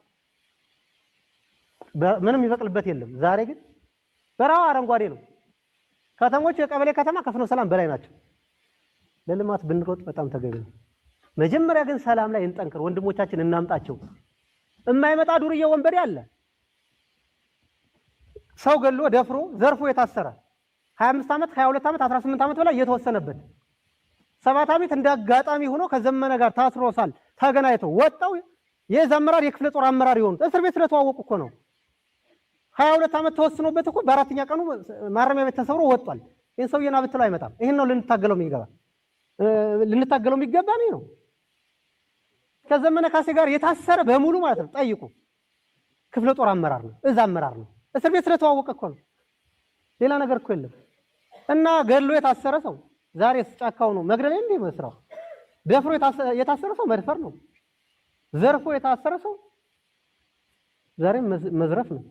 ምንም ይበቅልበት የለም። ዛሬ ግን በረሃ አረንጓዴ ነው። ከተሞች የቀበሌ ከተማ ከፍኖ ሰላም በላይ ናቸው። ለልማት ብንሮጥ በጣም ተገቢ ነው። መጀመሪያ ግን ሰላም ላይ እንጠንክር፣ ወንድሞቻችን እናምጣቸው። የማይመጣ ዱርዬ ወንበዴ አለ። ሰው ገሎ ደፍሮ ዘርፎ የታሰረ 25 ዓመት 22 ዓመት 18 ዓመት በላይ እየተወሰነበት 7 ዓመት እንዳጋጣሚ ሆኖ ከዘመነ ጋር ታስሮሳል። ተገናኝተው ወጣው የዘመራር የክፍለ ጦር አመራር የሆኑት እስር ቤት ስለተዋወቁ እኮ ነው። 22 ዓመት ተወስኖበት እኮ በአራተኛ ቀኑ ማረሚያ ቤት ተሰብሮ ወጥቷል። ይሄን ሰውዬና ብትለው አይመጣም። ይሄን ነው ልንታገለው የሚገባ ነው። ከዘመነ ካሴ ጋር የታሰረ በሙሉ ማለት ነው ጠይቁ። ክፍለ ጦር አመራር ነው፣ እዛ አመራር ነው። እስር ቤት ስለተዋወቀ እኮ ነው፣ ሌላ ነገር እኮ የለም። እና ገሎ የታሰረ ሰው ዛሬ ጫካው ነው መግደል እንዴ መስራው? ደፍሮ የታሰረ ሰው መድፈር ነው። ዘርፎ የታሰረ ሰው ዛሬ መዝረፍ ነው።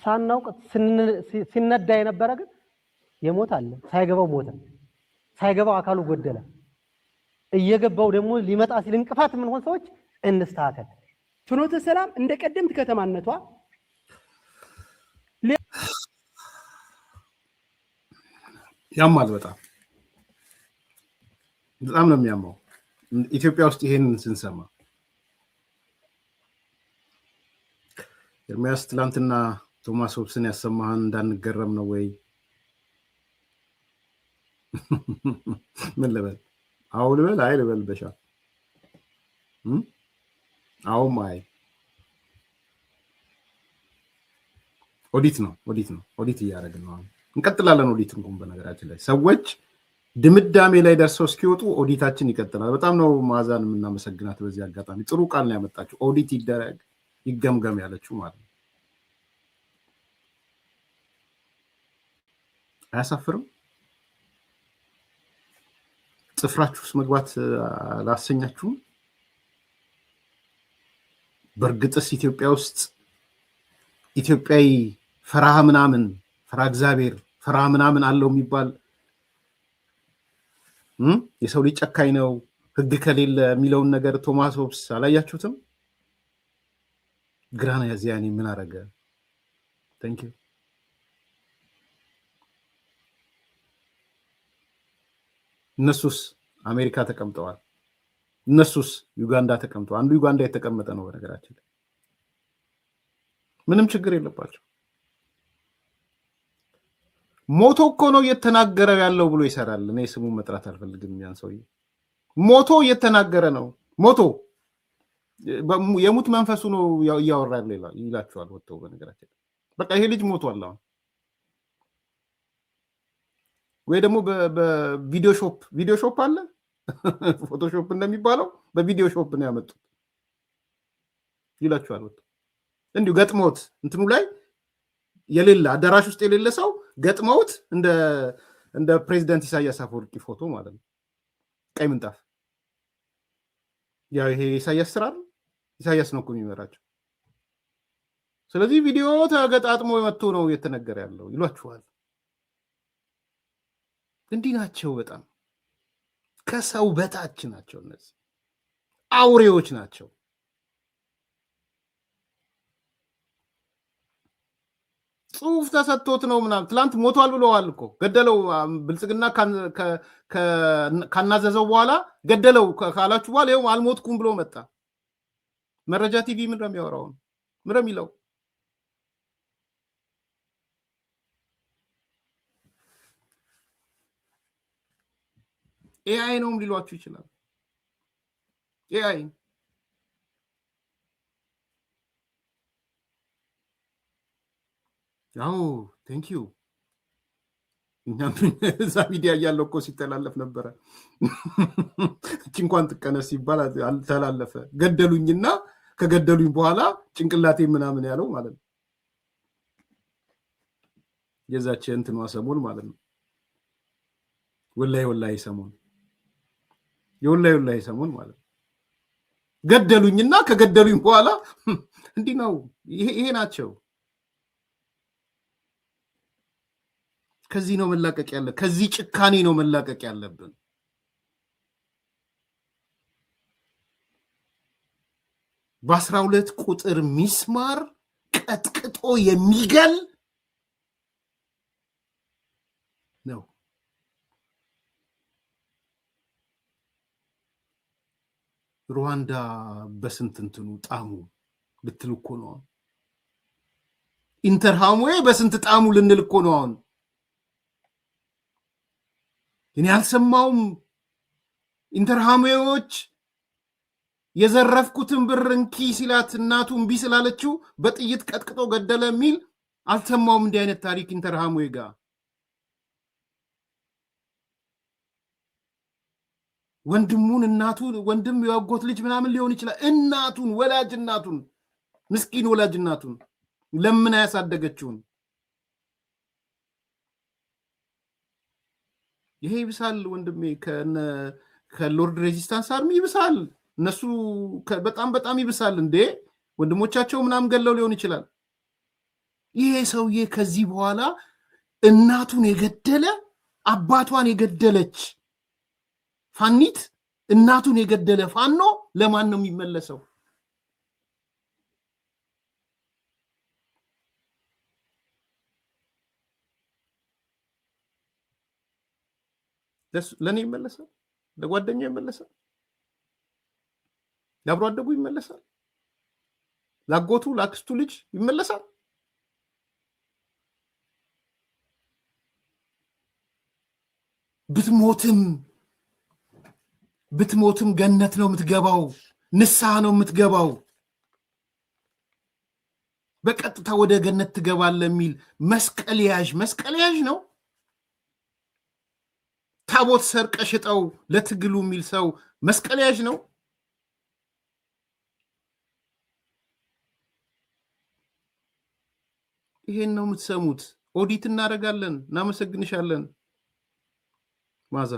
ሳናውቅ ሲነዳ የነበረ ግን የሞት አለ ሳይገባው ሞተ ሳይገባው አካሉ ጎደለ እየገባው ደግሞ ሊመጣ ሲል እንቅፋት ምን ሆነ ሰዎች እንስተካከል ፍኖተ ሰላም እንደ ቀደምት ከተማነቷ ያማል በጣም ነው የሚያማው ኢትዮጵያ ውስጥ ይሄንን ስንሰማ ኤርሚያስ ትላንትና ቶማስ ሆብስን ያሰማህን እንዳንገረም ነው ወይ ምን ልበል አው ልበል አይ ልበል በሻ አው ማይ ኦዲት እያደረግን ነው እንቀጥላለን ኦዲት እንኳን በነገራችን ላይ ሰዎች ድምዳሜ ላይ ደርሰው እስኪወጡ ኦዲታችን ይቀጥላል በጣም ነው ማዛን የምናመሰግናት በዚህ አጋጣሚ ጥሩ ቃል ነው ያመጣችው ኦዲት ይደረግ ይገምገም ያለችው ማለት ነው አያሳፍርም ጽፍራችሁስ መግባት ላሰኛችሁ በርግጥስ ኢትዮጵያ ውስጥ ኢትዮጵያዊ ፈራህ ምናምን ፈራ እግዚአብሔር ፈራ ምናምን አለው የሚባል የሰው ልጅ ጨካኝ ነው ህግ ከሌለ የሚለውን ነገር ቶማስ ሆብስ አላያችሁትም ግራና ያዚያኒ ምን አረገ ታንክ ዩ እነሱስ አሜሪካ ተቀምጠዋል እነሱስ ዩጋንዳ ተቀምጠዋል አንዱ ዩጋንዳ የተቀመጠ ነው በነገራችን ላይ ምንም ችግር የለባቸው ሞቶ እኮ ነው እየተናገረ ያለው ብሎ ይሰራል እኔ ስሙን መጥራት አልፈልግም ያን ሰውዬ ሞቶ እየተናገረ ነው ሞቶ የሙት መንፈሱ ነው ያወራል ይላችኋል ወጥተው በነገራችን በቃ ይሄ ልጅ ሞቷል አሁን ወይ ደግሞ በቪዲዮ ሾፕ አለ ፎቶሾፕ እንደሚባለው በቪዲዮ ሾፕ ነው ያመጡት ይላችኋል ወጥተው እንዲሁ ገጥሞት እንትኑ ላይ የሌለ አዳራሽ ውስጥ የሌለ ሰው ገጥመውት እንደ ፕሬዝዳንት ኢሳያስ አፈወርቂ ፎቶ ማለት ነው ቀይ ምንጣፍ ያው ይሄ ኢሳያስ ስራ ኢሳያስ ነው እኮ የሚመራቸው ስለዚህ ቪዲዮ ተገጣጥሞ መጥቶ ነው እየተነገረ ያለው ይሏችኋል እንዲህ ናቸው በጣም ከሰው በታች ናቸው እነዚህ አውሬዎች ናቸው ጽሁፍ ተሰጥቶት ነው ምናምን ትላንት ሞቷል ብለዋል እኮ ገደለው ብልጽግና ካናዘዘው በኋላ ገደለው ካላችሁ በኋላ ይኸው አልሞትኩም ብሎ መጣ መረጃ ቲቪ ምን እንደሚያወራው ምን እንደሚለው ኤአይ ነው ሊሏችሁ ይችላል ኤአይ ያው ቴንክ ዩ እኛም እዛ ሚዲያ ያለው እኮ ሲተላለፍ ነበረ እቺ እንኳን ትቀነስ ይባል አልተላለፈ ገደሉኝና ከገደሉኝ በኋላ ጭንቅላቴ ምናምን ያለው ማለት ነው የዛች እንትኗ ሰሞን ማለት ነው ወላሂ ሰሞን የወላሂ ሰሞን ማለት ነው ገደሉኝና ከገደሉኝ በኋላ እንዲህ ነው ይሄ ናቸው ከዚህ ነው መላቀቅ ያለ ከዚህ ጭካኔ ነው መላቀቅ ያለብን በ12 ቁጥር ሚስማር ቀጥቅጦ የሚገል ነው ሩዋንዳ በስንት እንትኑ ጣሙ ልትል እኮ ነው ኢንተርሃምዌ በስንት ጣሙ ልንል እኮ ነው አሁን እኔ አልሰማውም ኢንተርሃምዌዎች የዘረፍኩትን ብር እንኪ ሲላት እናቱ እምቢ ስላለችው በጥይት ቀጥቅጦ ገደለ የሚል አልሰማውም እንዲህ አይነት ታሪክ ኢንተርሃምዌ ጋር ወንድሙን እናቱ ወንድም ያጎት ልጅ ምናምን ሊሆን ይችላል እናቱን ወላጅ እናቱን ምስኪን ወላጅ እናቱን ለምን ያሳደገችውን ይሄ ይብሳል ወንድሜ ከሎርድ ሬዚስታንስ አርሚ ይብሳል እነሱ በጣም ይብሳል እንዴ ወንድሞቻቸው ምናምን ገለው ሊሆን ይችላል ይሄ ሰውዬ ከዚህ በኋላ እናቱን የገደለ አባቷን የገደለች ፋኒት እናቱን የገደለ ፋኖ ለማን ነው የሚመለሰው? ለኔ ይመለሳል? ለጓደኛው ይመለሳል? ለአብሮ አደጉ ይመለሳል? ላጎቱ ላክስቱ ልጅ ይመለሳል? ብትሞትም ገነት ነው የምትገባው፣ ንስሐ ነው የምትገባው፣ በቀጥታ ወደ ገነት ትገባለህ የሚል መስቀል ያዥ ነው። ታቦት ሰርቀ ሽጠው ለትግሉ የሚል ሰው መስቀል ያዥ ነው። ይሄን ነው የምትሰሙት። ኦዲት እናደርጋለን። እናመሰግንሻለን ማዛ።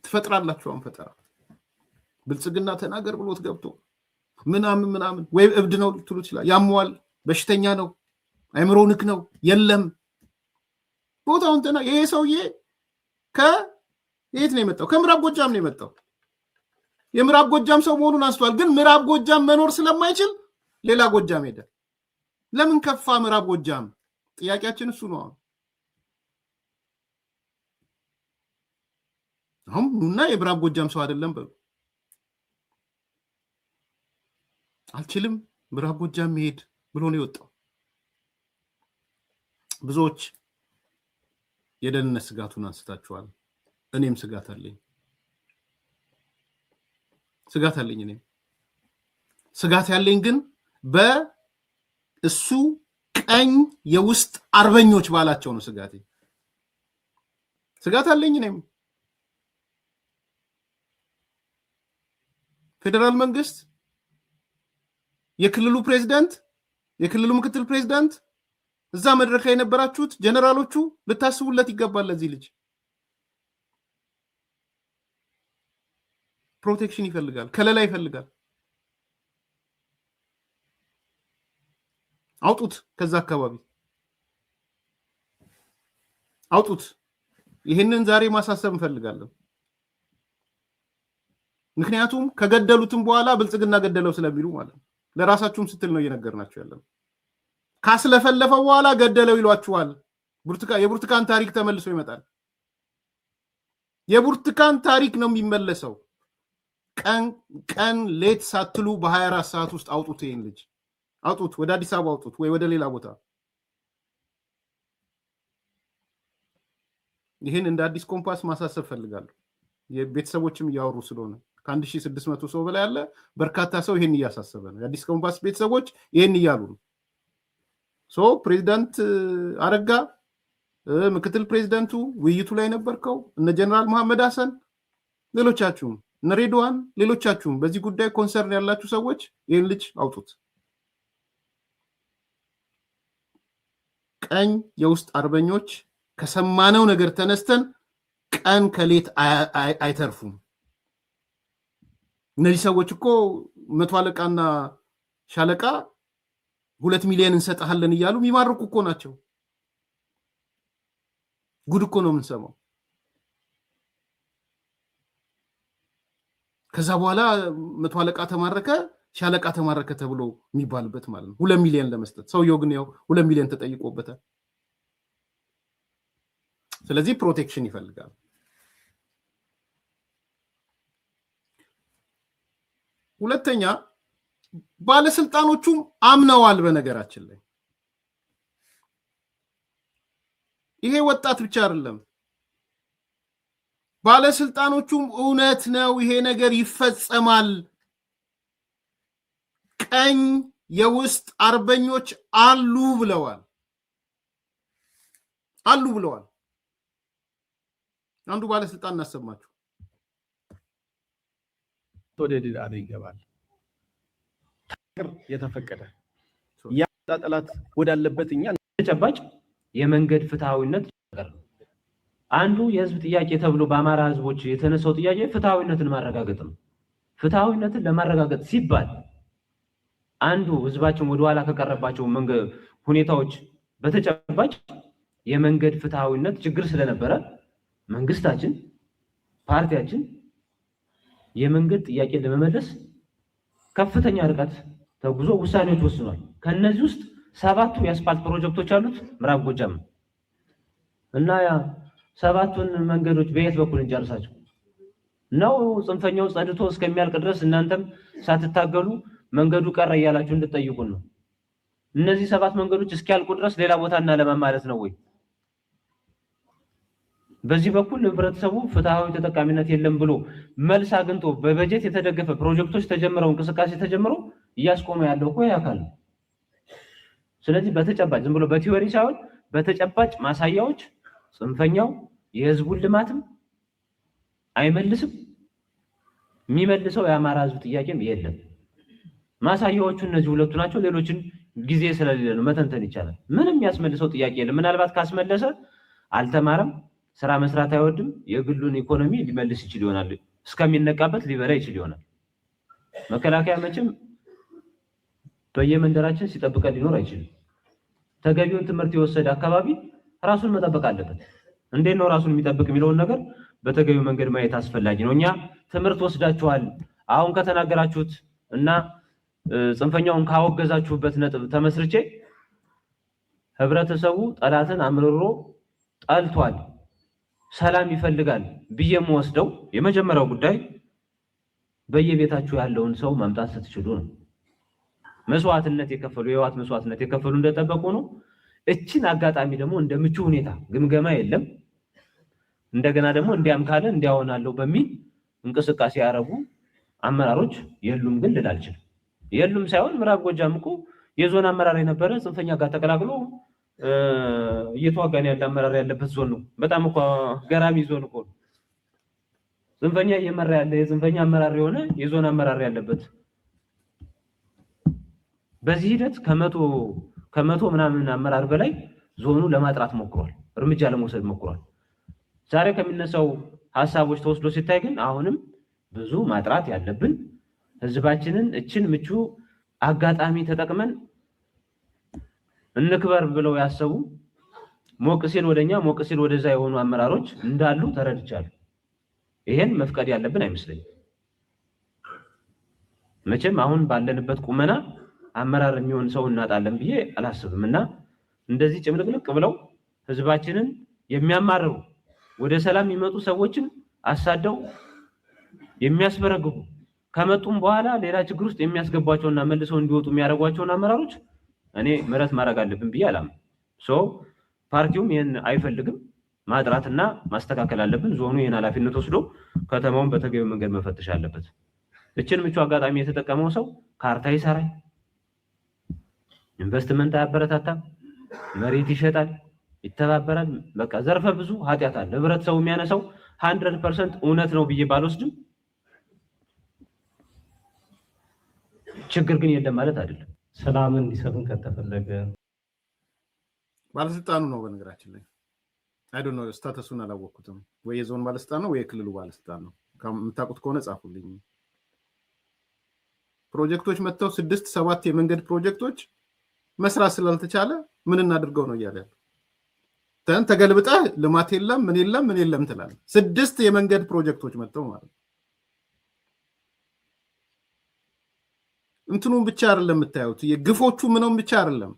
ትፈጥራላችሁ። ፈጠራ ብልጽግና ተናገር ብሎት ገብቶ ምናምን ወይ እብድ ነው ልትሉ ይችላል። ያሟል፣ በሽተኛ ነው፣ አይምሮ ንክ ነው። የለም ቦታውን ይሄ ሰውዬ ከየት ነው የመጣው? ከምዕራብ ጎጃም ነው የመጣው። የምዕራብ ጎጃም ሰው መሆኑን አንስቷል። ግን ምዕራብ ጎጃም መኖር ስለማይችል ሌላ ጎጃም ሄደ። ለምን ከፋ ምዕራብ ጎጃም? ጥያቄያችን እሱ ነው። አሁን ኑና የምዕራብ ጎጃም ሰው አይደለም በሉ። አልችልም ምዕራብ ጎጃም መሄድ ብሎ ነው የወጣው። ብዙዎች የደህንነት ስጋቱን አንስታችኋል። እኔም ስጋት አለኝ። እኔም ስጋት ያለኝ ግን በእሱ ቀኝ የውስጥ አርበኞች ባላቸው ነው ስጋት አለኝ። እኔም ፌደራል መንግስት፣ የክልሉ ፕሬዝዳንት፣ የክልሉ ምክትል ፕሬዝዳንት፣ እዛ መድረክ ላይ የነበራችሁት ጀነራሎቹ ልታስቡለት ይገባል። ለዚህ ልጅ ፕሮቴክሽን ይፈልጋል፣ ከለላ ይፈልጋል። አውጡት፣ ከዛ አካባቢ አውጡት። ይሄንን ዛሬ ማሳሰብ እንፈልጋለን። ምክንያቱም ከገደሉትም በኋላ ብልጽግና ገደለው ስለሚሉ ማለት ነው። ለራሳችሁም ስትል ነው እየነገርናችሁ ያለው። ካስለፈለፈው በኋላ ገደለው ይሏችኋል። የብርቱካን ታሪክ ተመልሶ ይመጣል። የብርቱካን ታሪክ ነው የሚመለሰው። ቀን ሌት ሳትሉ በ24 ሰዓት ውስጥ አውጡት። ይሄን ልጅ አውጡት፣ ወደ አዲስ አበባ አውጡት፣ ወይ ወደ ሌላ ቦታ። ይህን እንደ አዲስ ኮምፓስ ማሳሰብ ፈልጋለሁ። የቤተሰቦችም እያወሩ ስለሆነ ከ1600 ሰው በላይ ያለ በርካታ ሰው ይሄን እያሳሰበ ነው። የአዲስ ኮምፓስ ቤተሰቦች ይሄን እያሉ ነው። ፕሬዚዳንት አረጋ፣ ምክትል ፕሬዚዳንቱ፣ ውይይቱ ላይ ነበርከው፣ እነ ጀነራል መሐመድ ሐሰን፣ ሌሎቻችሁም እነ ሬድዋን፣ ሌሎቻችሁም በዚህ ጉዳይ ኮንሰርን ያላችሁ ሰዎች ይህን ልጅ አውጡት። ቀኝ የውስጥ አርበኞች ከሰማነው ነገር ተነስተን ቀን ከሌት አይተርፉም። እነዚህ ሰዎች እኮ 100 አለቃና ሻለቃ 2 ሚሊዮን እንሰጣለን እያሉ የሚማርኩ እኮ ናቸው። ጉድ እኮ ነው የምንሰማው። ከዛ በኋላ 100 አለቃ ተማረከ፣ ሻለቃ ተማረከ ተብሎ የሚባልበት ማለት ነው። 2 ሚሊዮን ለመስጠት ሰውየው ግን ያው 2 ሚሊዮን ተጠይቆበታል። ስለዚህ ፕሮቴክሽን ይፈልጋል። ሁለተኛ ባለስልጣኖቹም አምነዋል። በነገራችን ላይ ይሄ ወጣት ብቻ አይደለም፣ ባለስልጣኖቹም እውነት ነው ይሄ ነገር ይፈጸማል፣ ቀኝ የውስጥ አርበኞች አሉ ብለዋል። አንዱ ባለስልጣን እናሰማችሁ። ወደ ዲዳር ይገባል። የተፈቀደ ያ ጠላት ወዳለበት እኛ ተጨባጭ የመንገድ ፍትሃዊነት አንዱ የህዝብ ጥያቄ ተብሎ በአማራ ህዝቦች የተነሳው ጥያቄ ፍትሃዊነትን ማረጋገጥ ነው። ፍትሃዊነትን ለማረጋገጥ ሲባል አንዱ ህዝባችን ወደ ኋላ ከቀረባቸው ሁኔታዎች በተጨባጭ የመንገድ ፍትሃዊነት ችግር ስለነበረ መንግስታችን ፓርቲያችን የመንገድ ጥያቄ ለመመለስ ከፍተኛ ርቀት ተጉዞ ውሳኔዎች ወስኗል። ከነዚህ ውስጥ 7ቱ የአስፋልት ፕሮጀክቶች አሉት ምዕራብ ጎጃም እና ያ 7ቱን መንገዶች በየት በኩል እንጨርሳቸው ነው? ጽንፈኛው ጸድቶ እስከሚያልቅ ድረስ እናንተም ሳትታገሉ መንገዱ ቀረ እያላችሁ እንድትጠይቁን ነው? እነዚህ 7 መንገዶች እስኪያልቁ ድረስ ሌላ ቦታ እናለማ ማለት ነው ወይ? በዚህ በኩል ህብረተሰቡ ፍትሃዊ ተጠቃሚነት የለም ብሎ መልስ አግኝቶ በበጀት የተደገፈ ፕሮጀክቶች ተጀምረው እንቅስቃሴ ተጀምረው እያስቆመ ያለው እኮ ያካል። ስለዚህ በተጨባጭ ዝም ብሎ በቲዮሪ ሳይሆን በተጨባጭ ማሳያዎች ጽንፈኛው የህዝቡን ልማትም አይመልስም፣ የሚመልሰው የአማራ ህዝብ ጥያቄም የለም። ማሳያዎቹ እነዚህ ሁለቱ ናቸው። ሌሎችን ጊዜ ስለሌለ ነው መተንተን ይቻላል። ምንም ያስመልሰው ጥያቄ የለም። ምናልባት ካስመለሰ አልተማረም፣ ስራ መስራት አይወድም፣ የግሉን ኢኮኖሚ ሊመልስ ይችል ይሆናል፣ እስከሚነቃበት ሊበላ ይችል ይሆናል። መከላከያ መቼም በየመንደራችን ሲጠብቀን ሊኖር አይችልም። ተገቢውን ትምህርት የወሰደ አካባቢ ራሱን መጠበቅ አለበት። እንዴት ነው ራሱን የሚጠብቅ የሚለውን ነገር በተገቢው መንገድ ማየት አስፈላጊ ነው። እኛ ትምህርት ወስዳችኋል አሁን ከተናገራችሁት እና ጽንፈኛውን ካወገዛችሁበት ነጥብ ተመስርቼ ህብረተሰቡ ጠላትን አምርሮ ጠልቷል፣ ሰላም ይፈልጋል ብዬም ወስደው የመጀመሪያው ጉዳይ በየቤታችሁ ያለውን ሰው ማምጣት ስትችሉ ነው። መስዋዕትነት የከፈሉ የህይወት መስዋዕትነት የከፈሉ እንደተጠበቁ ነው። እቺን አጋጣሚ ደግሞ እንደምቹ ሁኔታ ግምገማ የለም እንደገና ደግሞ እንዲያም ካለ እንዲያውናለው በሚል እንቅስቃሴ ያረጉ አመራሮች የሉም ግን ልል አልችልም። የሉም ሳይሆን ምዕራብ ጎጃም እኮ የዞን አመራር የነበረ ጽንፈኛ ጋር ተቀላቅሎ እየተዋጋን ያለ አመራር ያለበት ዞን ነው። በጣም እኮ ገራሚ ዞን እኮ ጽንፈኛ እየመራ ያለ የጽንፈኛ አመራር የሆነ የዞን አመራር ያለበት በዚህ ሂደት ከመቶ ምናምን አመራር በላይ ዞኑ ለማጥራት ሞክሯል፣ እርምጃ ለመውሰድ ሞክሯል። ዛሬ ከሚነሳው ሐሳቦች ተወስዶ ሲታይ ግን አሁንም ብዙ ማጥራት ያለብን ህዝባችንን እችን ምቹ አጋጣሚ ተጠቅመን እንክበር ብለው ያሰቡ ሞቅ ሲል ወደኛ ሞቅ ሲል ወደዛ የሆኑ አመራሮች እንዳሉ ተረድቻለሁ። ይሄን መፍቀድ ያለብን አይመስለኝም። መቼም አሁን ባለንበት ቁመና አመራር የሚሆን ሰው እናጣለን ብዬ አላስብምና እንደዚህ ጭምልቅልቅ ብለው ህዝባችንን የሚያማርሩ ወደ ሰላም የሚመጡ ሰዎችን አሳደው የሚያስበረግጉ ከመጡም በኋላ ሌላ ችግር ውስጥ የሚያስገቧቸውና መልሰው እንዲወጡ የሚያደርጓቸውን አመራሮች እኔ ምህረት ማድረግ አለብን ብዬ አላምንም። ፓርቲውም ይሄን አይፈልግም፣ ማጥራትና ማስተካከል አለብን። ዞኑ ይሄን ኃላፊነት ወስዶ ከተማውን በተገቢው መንገድ መፈተሽ አለበት። እችን ምቹ አጋጣሚ የተጠቀመው ሰው ካርታ ይሰራል፣ ኢንቨስትመንት አያበረታታም፣ መሬት ይሸጣል፣ ይተባበራል። በቃ ዘርፈ ብዙ ኃጢአት አለ። ህብረተሰቡ የሚያነሳው 100% እውነት ነው ብዬ ባልወስድም ችግር ግን የለም ማለት አይደለም። ሰላምን እንዲሰፍን ከተፈለገ ባለስልጣኑ ነው። በነገራችን ላይ አይ ዶንት ኖ ስታተሱን አላወቅኩትም። ወይ የዞን ባለስልጣን ነው ወይ የክልሉ ባለስልጣን ነው። የምታውቁት ከሆነ ጻፉልኝ። ፕሮጀክቶች መጥተው 6-7 የመንገድ ፕሮጀክቶች መስራት ስላልተቻለ ምን እናድርገው ነው እያለ ተገልብጣ ልማት የለም ምን የለም ትላለህ። 6 የመንገድ ፕሮጀክቶች መጥተው ማለት እንትኑን ብቻ አይደለም የምታዩት፣ የግፎቹ ምንም ብቻ አይደለም።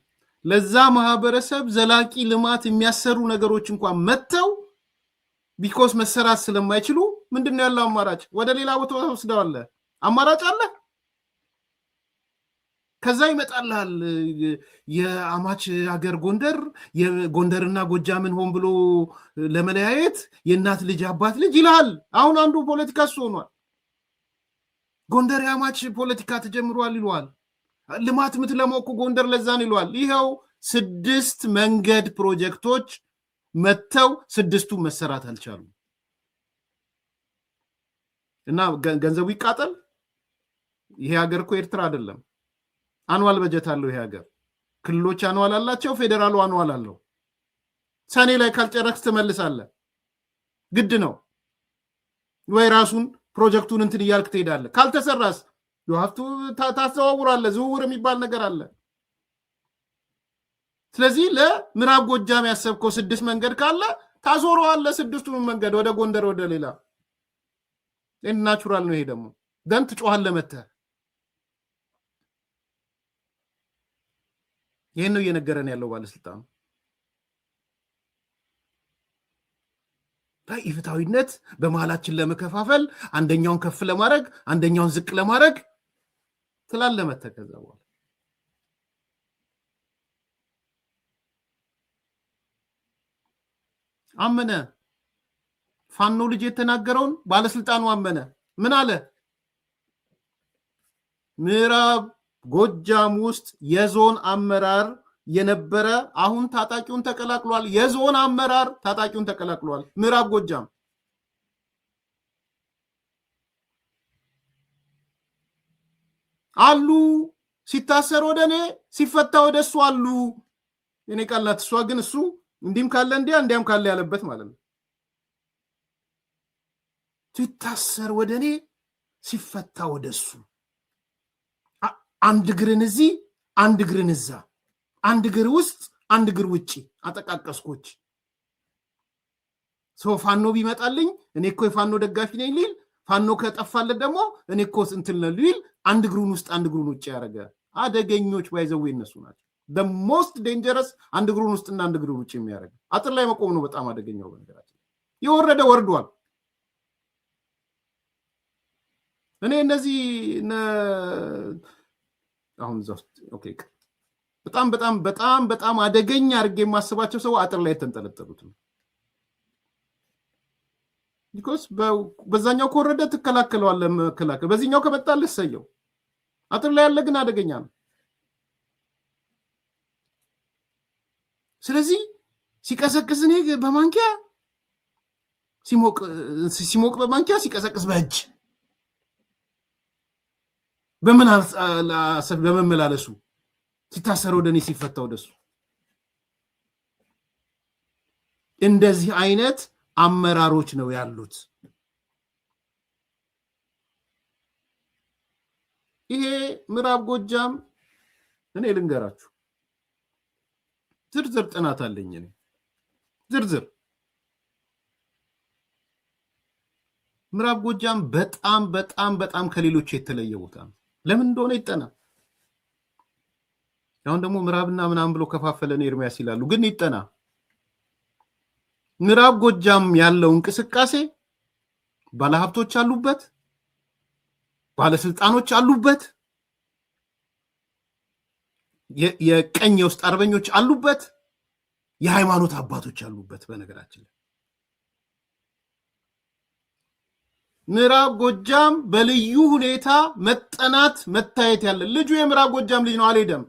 ለዛ ማህበረሰብ ዘላቂ ልማት የሚያሰሩ ነገሮች እንኳን መጥተው ቢኮስ መሰራት ስለማይችሉ ምንድነው ያለው አማራጭ? ወደ ሌላ ቦታ ወስደዋል። አማራጭ አለ። ከዛ ይመጣልሃል የአማች ሀገር ጎንደርና ጎጃምን ሆን ብሎ ለመለያየት የእናት ልጅ አባት ልጅ ይላል። አሁን አንዱ ፖለቲካ ሆኗል። ጎንደር የአማች ፖለቲካ ተጀምሯል ይሏል። ልማት ምትለማው እኮ ጎንደር ለዛን ይሏል። ይሄው 6 መንገድ ፕሮጀክቶች መተው 6ቱ መሰራት አልቻሉም። እና ገንዘቡ ይቃጠል። ይሄ ሀገር እኮ ኤርትራ አይደለም። አኑዋል በጀት አለው ይሄ ሀገር። ክልሎች አኑዋል አላቸው፣ ፌደራሉ አኑዋል አለው። ሰኔ ላይ ካልጨረክስ ትመልሳለህ። ግድ ነው ወይ ራሱን ፕሮጀክቱን እንትን እያልክ ትሄዳለህ። ካልተሰራስ ታስተዋውራለህ። ዝውውር የሚባል ነገር አለ። ስለዚህ ለምዕራብ ጎጃም ያሰብከው 6 መንገድ ካለ ታዞረዋለህ 6ቱን መንገድ ወደ ጎንደር ወደ ሌላ ናቹራል ነው ይሄ ደግሞ ደን ትጮሃለህ መተህ ይሄን ነው እየነገረን ያለው ባለስልጣኑ በኢፍታዊነት በመሃላችን ለመከፋፈል አንደኛውን ከፍ ለማድረግ አንደኛውን ዝቅ ለማድረግ ትላለህ መተህ ከዛ በኋላ አመነ ፋኖ ልጅ የተናገረውን ባለስልጣኑ አመነ ምን አለ ምዕራብ ጎጃም ውስጥ የዞን አመራር የነበረ አሁን ታጣቂውን ተቀላቅሏል የዞን አመራር ታጣቂውን ተቀላቅሏል ምዕራብ ጎጃም አሉ ሲታሰር ወደኔ ሲፈታ ወደሱ አሉ እኔ ቃላት እሷ ግን እሱ እንዲም ካለ እንዲያም ካለ ያለበት ማለት ነው ሲታሰር ወደኔ ሲፈታ ወደሱ አንድ ግርን እዚህ አንድ ግርን እዛ አንድ ግር ውስጥ አንድ ግር ውጪ አጠቃቀስኮች ፋኖ ቢመጣልኝ እኔ እኮ የፋኖ ደጋፊ ነኝ ሊል ፋኖ ከጠፋለት ደግሞ እኔ እኮ እንትን ነው ሊል አንድ ግሩን ውስጥ አንድ ግሩን ውጪ ያረጋ አደገኞች ባይዘው እነሱ ናቸው the most dangerous አንድ ግሩን ውስጥና አንድ ግሩን ውጪ የሚያረጋ አጥር ላይ መቆም ነው በጣም አደገኛው በነገራችን የወረደ ወርዷል እኔ እነዚህ አሁን ኦኬ በጣም አደገኛ አድርጌ የማስባቸው ሰው አጥር ላይ ተንጠለጠሉት ነው because በዛኛው ኮረደ ተከላከለዋለህ መከላከል በዚህኛው ከመጣልህ ሰየው አጥር ላይ ያለ ግን አደገኛ ነው ስለዚህ ሲቀሰቅስ እኔ በማንኪያ ሲሞቅ በማንኪያ ሲቀሰቅስ በእጅ በምን አሰብ በመመላለሱ ሲታሰር ወደኔ ሲፈታ ወደሱ እንደዚህ አይነት አመራሮች ነው ያሉት ይሄ ምዕራብ ጎጃም እኔ ልንገራችሁ ዝርዝር ጥናት አለኝ እኔ ዝርዝር ምዕራብ ጎጃም በጣም ከሌሎች የተለየ ቦታ ነው ለምን እንደሆነ ይጠና አሁን ደግሞ ምዕራብና ምናምን ብሎ ከፋፈለን ኤርሚያስ ይላሉ ግን ይጠና ምዕራብ ጎጃም ያለው እንቅስቃሴ ባለሀብቶች አሉበት ባለስልጣኖች አሉበት የቀኝ ውስጥ አርበኞች አሉበት የሃይማኖት አባቶች አሉበት በነገራችን ላይ ምዕራብ ጎጃም በልዩ ሁኔታ መጠናት መታየት ያለ ልጁ የምዕራብ ጎጃም ልጅ ነው አልሄደም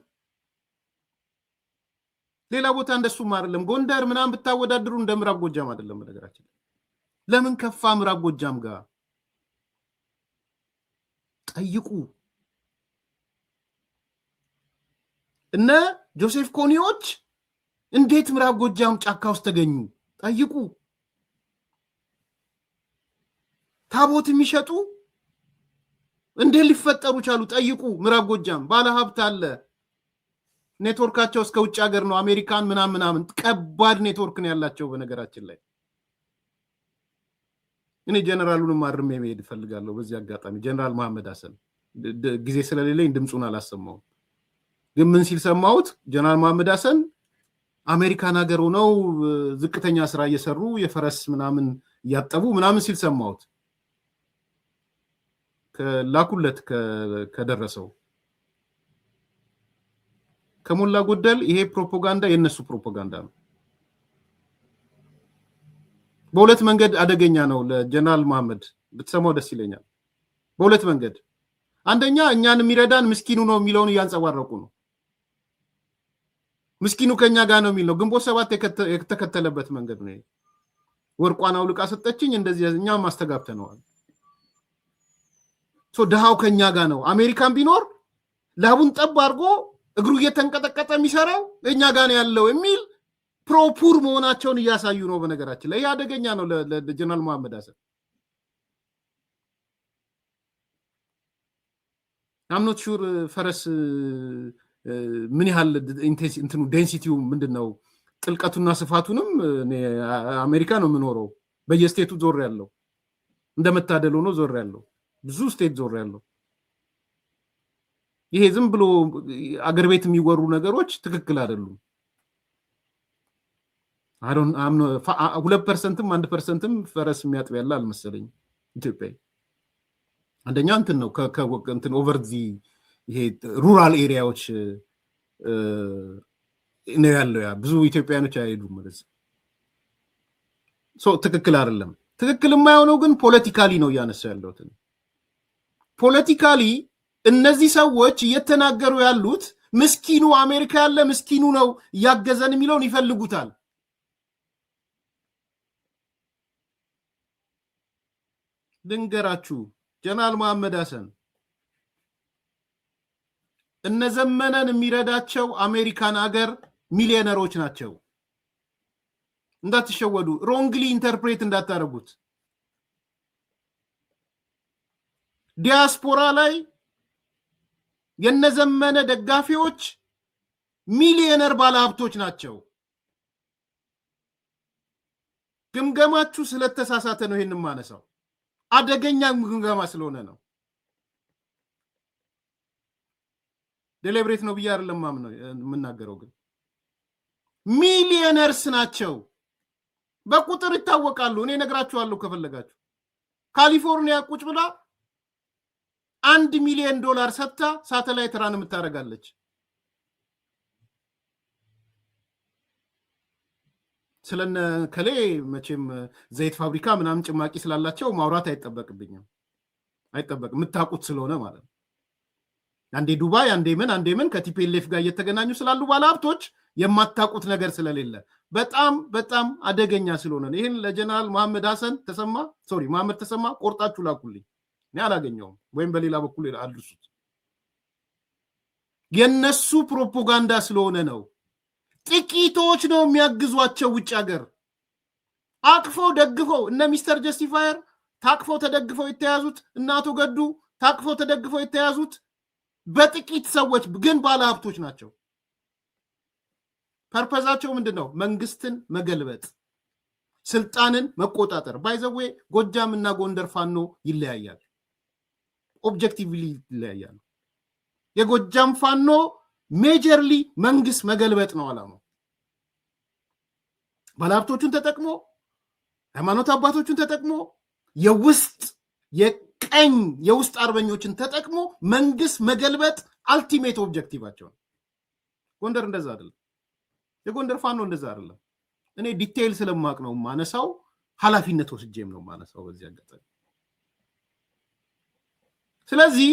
ሌላ ቦታ እንደሱም አይደለም ጎንደር ምናምን ብታወዳድሩ እንደ ምዕራብ ጎጃም አይደለም በነገራችን ለምን ከፋ ምዕራብ ጎጃም ጋር ጠይቁ እነ ጆሴፍ ኮኒዎች እንዴት ምዕራብ ጎጃም ጫካ ውስጥ ተገኙ ጠይቁ ታቦት የሚሸጡ እንዴት ሊፈጠሩ ቻሉ ጠይቁ ምዕራብ ጎጃም ባለ ሀብት አለ ኔትወርካቸው እስከ ውጭ ሀገር ነው አሜሪካን ምናምን ከባድ ኔትወርክ ነው ያላቸው በነገራችን ላይ እኔ ጀነራሉን ማርም መሄድ ፈልጋለሁ በዚህ አጋጣሚ ጀነራል መሐመድ ሐሰን ጊዜ ስለሌለኝ ድምጹን አላሰማው ግን ምን ሲል ሰማሁት ጀነራል መሐመድ ሐሰን አሜሪካን ሀገር ሆነው ዝቅተኛ ስራ እየሰሩ የፈረስ ምናምን ያጠቡ ምናምን ሲል ሰማሁት ከላኩለት ከደረሰው ከሞላ ጎደል ይሄ ፕሮፓጋንዳ የነሱ ፕሮፓጋንዳ ነው በሁለት መንገድ አደገኛ ነው ለጀነራል መሐመድ ብትሰማው ደስ ይለኛል በሁለት መንገድ አንደኛ እኛን የሚረዳን ምስኪኑ ነው የሚለውን ያንጸባረቁ ነው ምስኪኑ ከኛ ጋር ነው የሚለው ግንቦት 7 የተከተለበት መንገድ ነው ወርቋን አውልቃ ሰጠችኝ እንደዚህ እኛም ማስተጋብተነዋል ደሃው ከኛ ጋር ነው አሜሪካን ቢኖር ላቡን ጠብ አድርጎ እግሩ እየተንቀጠቀጠ የሚሰራው እኛ ጋር ነው ያለው የሚል ፕሮፑር መሆናቸውን እያሳዩ ነው በነገራችን ላይ ያደገኛ ነው ለጀነራል መሐመድ ሐሰን I'm not sure ፈረስ ምን ያህል እንትኑ ዴንሲቲው ምንድነው ጥልቀቱና ስፋቱንም አሜሪካ ነው የምኖረው በየስቴቱ ዞር ያለው እንደመታደል ሆኖ ዞር ያለው ብዙ ስቴት ዞር ያለው ይሄ ዝም ብሎ አገር ቤት የሚወሩ ነገሮች ትክክል አይደሉም። አሁን 2%ም 1%ም ፈረስ የሚያጥብ ያለ አልመሰለኝ ኢትዮጵያ አንደኛ እንትን ነው ከእንትን ኦቨር ዚ ይሄ ሩራል ኤሪያዎች ነው ያለው ያ ብዙ ኢትዮጵያኖች አይሄዱም ማለት ሶ ትክክል አይደለም። ትክክል የማይሆነው ግን ፖለቲካሊ ነው ያነሳ ያለውት ፖለቲካሊ እነዚህ ሰዎች እየተናገሩ ያሉት ምስኪኑ አሜሪካ ያለ ምስኪኑ ነው ያገዘን የሚለውን ይፈልጉታል። ድንገራችሁ ጀነራል መሐመድ ሐሰን እነዘመነን የሚረዳቸው አሜሪካን ሀገር ሚሊዮነሮች ናቸው። እንዳትሸወዱ፣ ሮንግሊ ኢንተርፕሬት እንዳታረጉት። ዲያስፖራ ላይ የነዘመነ ደጋፊዎች ሚሊዮነር ባለሀብቶች ናቸው። ግምገማችሁ ስለተሳሳተ ነው ይሄንን ማነሳው። አደገኛ ግምገማ ስለሆነ ነው። ዴሊብሬት ነው ብዬ አይደለም ማምነው የምናገረው፣ ግን ሚሊዮነርስ ናቸው። በቁጥር ይታወቃሉ። እኔ ነግራችኋለሁ ከፈለጋችሁ። ካሊፎርኒያ ቁጭ ብላ $1 ሚሊዮን ሰጥታ ሳተላይት ራን የምታደርጋለች። ስለነ ከሌ መቼም ዘይት ፋብሪካ ምናምን ጭማቂ ስላላቸው ማውራት አይጠበቅብኝም። የምታውቁት ስለሆነ ማለት ነው። አንዴ ዱባይ አንዴ ምን ከቲፒኤልኤፍ ጋር እየተገናኙ ስላሉ ባለሀብቶች የማታውቁት ነገር ስለሌለ በጣም አደገኛ ስለሆነ ነው። ይህን ለጀነራል መሐመድ ተሰማ ቆርጣችሁ ላኩልኝ። እኔ አላገኘውም፣ ወይም በሌላ በኩል አድርሱት። የነሱ ፕሮፓጋንዳ ስለሆነ ነው። ጥቂቶች ነው የሚያግዟቸው። ውጭ ሀገር አቅፈው ደግፈው እነ ሚስተር ጀስቲፋየር ታቅፈው ተደግፈው የተያዙት፣ እነ አቶ ገዱ ታቅፈው ተደግፈው የተያዙት በጥቂት ሰዎች ግን ባለሀብቶች ናቸው። ፐርፐዛቸው ምንድነው? መንግስትን መገልበጥ፣ ስልጣንን መቆጣጠር። ባይዘዌ ጎጃም እና ጎንደር ፋኖ ይለያያል፣ ኦብጀክቲቭሊ ይለያያሉ። የጎጃም ፋኖ ሜጀርሊ መንግስት መገልበጥ ነው አላማው። ባለሀብቶቹን ተጠቅሞ ሃይማኖት አባቶቹን ተጠቅሞ የቀኝ የውስጥ አርበኞችን ተጠቅሞ መንግስት መገልበጥ አልቲሜት ኦብጀክቲቫቸው ነው። ጎንደር እንደዛ አይደለም። የጎንደር ፋኖ እንደዛ አይደለም። እኔ ዲቴይል ስለማቅ ነው ማነሳው፣ ኃላፊነት ወስጄም ነው ማነሳው በዚህ አጋጣሚ። ስለዚህ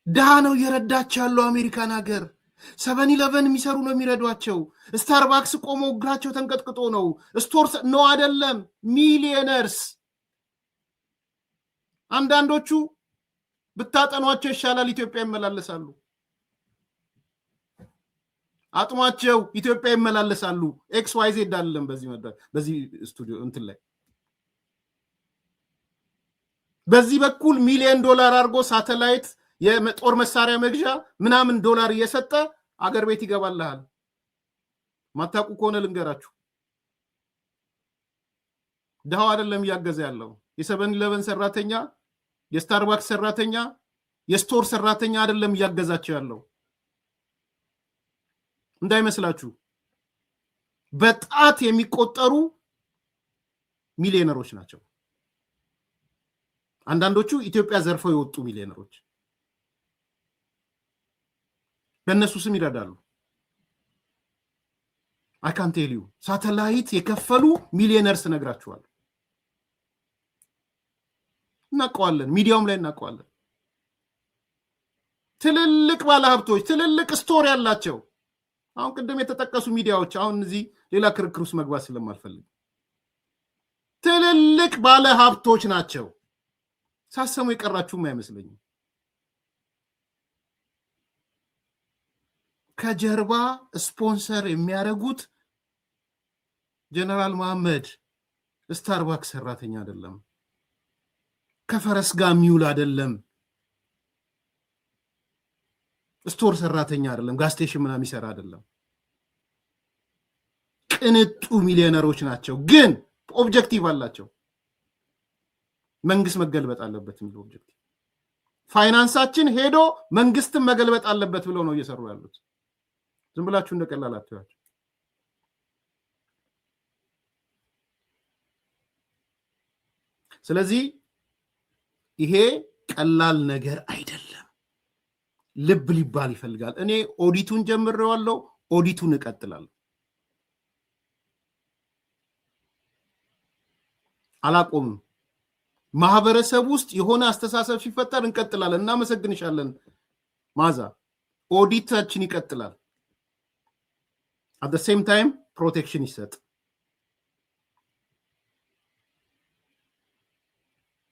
ድሃ ነው እየረዳቸው ያለው አሜሪካን ሀገር። 7-11 የሚሰሩ ነው የሚረዷቸው። ስታርባክስ ቆመው እግራቸው ተንቀጥቅጦ ነው። ስቶር ነው አይደለም። ሚሊዮነርስ። አንዳንዶቹ ብታጠኗቸው ይሻላል ኢትዮጵያ ይመላለሳሉ። አጥሟቸው ኢትዮጵያ ይመላለሳሉ። XYZ አይደለም በዚህ ስቱዲዮ እንትን ላይ በዚህ በኩል $1 ሚሊዮን አድርጎ ሳተላይት የጦር መሳሪያ መግዣ ምናምን $1 እየሰጠ አገር ቤት ይገባልሃል። ማታውቁ ከሆነ ልንገራችሁ፣ ድሃው አይደለም እያገዘ ያለው። የ7-11 ሰራተኛ፣ የስታርባክስ ሰራተኛ፣ የስቶር ሰራተኛ አይደለም እያገዛቸው ያለው እንዳይመስላችሁ። በጣት የሚቆጠሩ ሚሊዮነሮች ናቸው። አንዳንዶቹ ኢትዮጵያ ዘርፈው የወጡ ሚሊዮነሮች በእነሱ ስም ይረዳሉ። አካንቴሊው ሳተላይት የከፈሉ ሚሊዮነርስ ነግራችኋል። እናውቀዋለን፣ ሚዲያውም ላይ እናውቀዋለን። ትልልቅ ባለሀብቶች፣ ትልልቅ ስቶር ያላቸው አሁን ቅድም የተጠቀሱ ሚዲያዎች፣ አሁን እዚህ ሌላ ክርክር ውስጥ መግባት ስለማልፈልግ ትልልቅ ባለሀብቶች ናቸው። ሳሰሙ የቀራችሁም አይመስለኝም። ከጀርባ ስፖንሰር የሚያደርጉት ጀነራል መሐመድ ስታርባክስ ሰራተኛ አይደለም፣ ከፈረስ ጋር የሚውል አይደለም። ስቶር ሰራተኛ አይደለም፣ ጋዝ ስቴሽን ምናምን ይሰራ አይደለም። ቅንጡ ሚሊዮነሮች ናቸው፣ ግን ኦብጀክቲቭ አላቸው። መንግስት መገልበጥ አለበት የሚለው ኦብጀክቲቭ፣ ፋይናንሳችን ሄዶ መንግስትን መገልበጥ አለበት ብለው ነው እየሰሩ ያሉት። ዝም ብላችሁ እንደቀላል አትያችሁ። ስለዚህ ይሄ ቀላል ነገር አይደለም፣ ልብ ሊባል ይፈልጋል። እኔ ኦዲቱን ጀምሬዋለሁ፣ ኦዲቱን እቀጥላለሁ፣ አላቆምም። ማህበረሰብ ውስጥ የሆነ አስተሳሰብ ሲፈጠር እንቀጥላለን። እናመሰግንሻለን ማዛ። ኦዲታችን ይቀጥላል። at the same time ፕሮቴክሽን ይሰጥ፣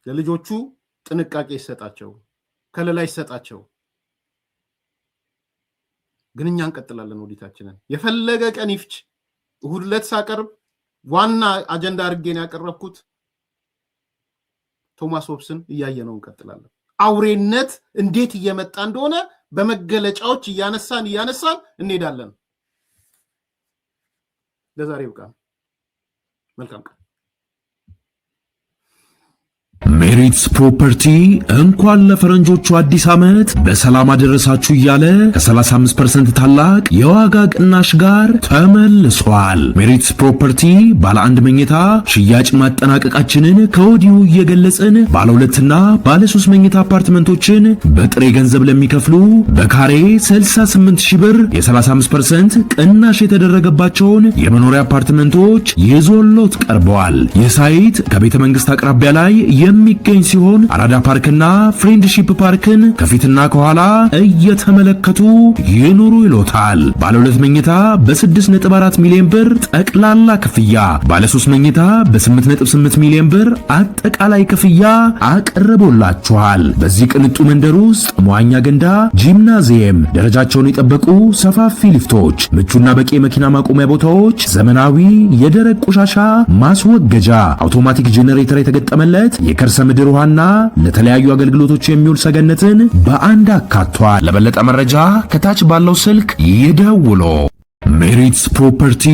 ለልጆቹ ጥንቃቄ ይሰጣቸው፣ ከለላ ይሰጣቸው። ግን እኛ እንቀጥላለን ኦዲታችንን። የፈለገ ቀን ይፍች። እሁድ ዕለት ሳቀርብ ዋና አጀንዳ አድርጌን ያቀረብኩት ቶማስ ሆብስን እያየነው እንቀጥላለን። አውሬነት እንዴት እየመጣ እንደሆነ በመገለጫዎች እያነሳን እንሄዳለን። ለዛሬ በቃ መልካም ቀን። ሜሪትስ ፕሮፐርቲ እንኳን ለፈረንጆቹ አዲስ ዓመት በሰላም አደረሳችሁ እያለ ከ35% ታላቅ የዋጋ ቅናሽ ጋር ተመልሷል። ሜሪትስ ፕሮፐርቲ ባለ 1 መኝታ ሽያጭ ማጠናቀቃችንን ከወዲሁ እየገለጽን ባለ 2 እና ባለ 3 መኝታ አፓርትመንቶችን በጥሬ ገንዘብ ለሚከፍሉ በካሬ 68,000 ብር የ35% ቅናሽ የተደረገባቸውን የመኖሪያ አፓርትመንቶች ይዞሎት ቀርበዋል። ይህ ሳይት ከቤተ መንግስት አቅራቢያ ላይ የሚገኝ ሲሆን አራዳ ፓርክና ፍሬንድሺፕ ፓርክን ከፊትና ከኋላ እየተመለከቱ ይኑሩ ይሎታል። ባለ 2 መኝታ በ6.4 ሚሊዮን ብር ጠቅላላ ክፍያ፣ ባለ 3 መኝታ በ8.8 ሚሊዮን ብር አጠቃላይ ክፍያ አቅርቦላችኋል። በዚህ ቅንጡ መንደር ውስጥ መዋኛ ገንዳ፣ ጂምናዚየም፣ ደረጃቸውን የጠበቁ ሰፋፊ ሊፍቶች፣ ምቹና በቂ መኪና ማቆሚያ ቦታዎች፣ ዘመናዊ የደረቅ ቆሻሻ ማስወገጃ፣ አውቶማቲክ ጄኔሬተር የተገጠመለት የከርሰ ምድር ውሃና ለተለያዩ አገልግሎቶች የሚውል ሰገነትን በአንድ አካቷል። ለበለጠ መረጃ ከታች ባለው ስልክ ይደውሉ። ሜሪትስ ፕሮፐርቲ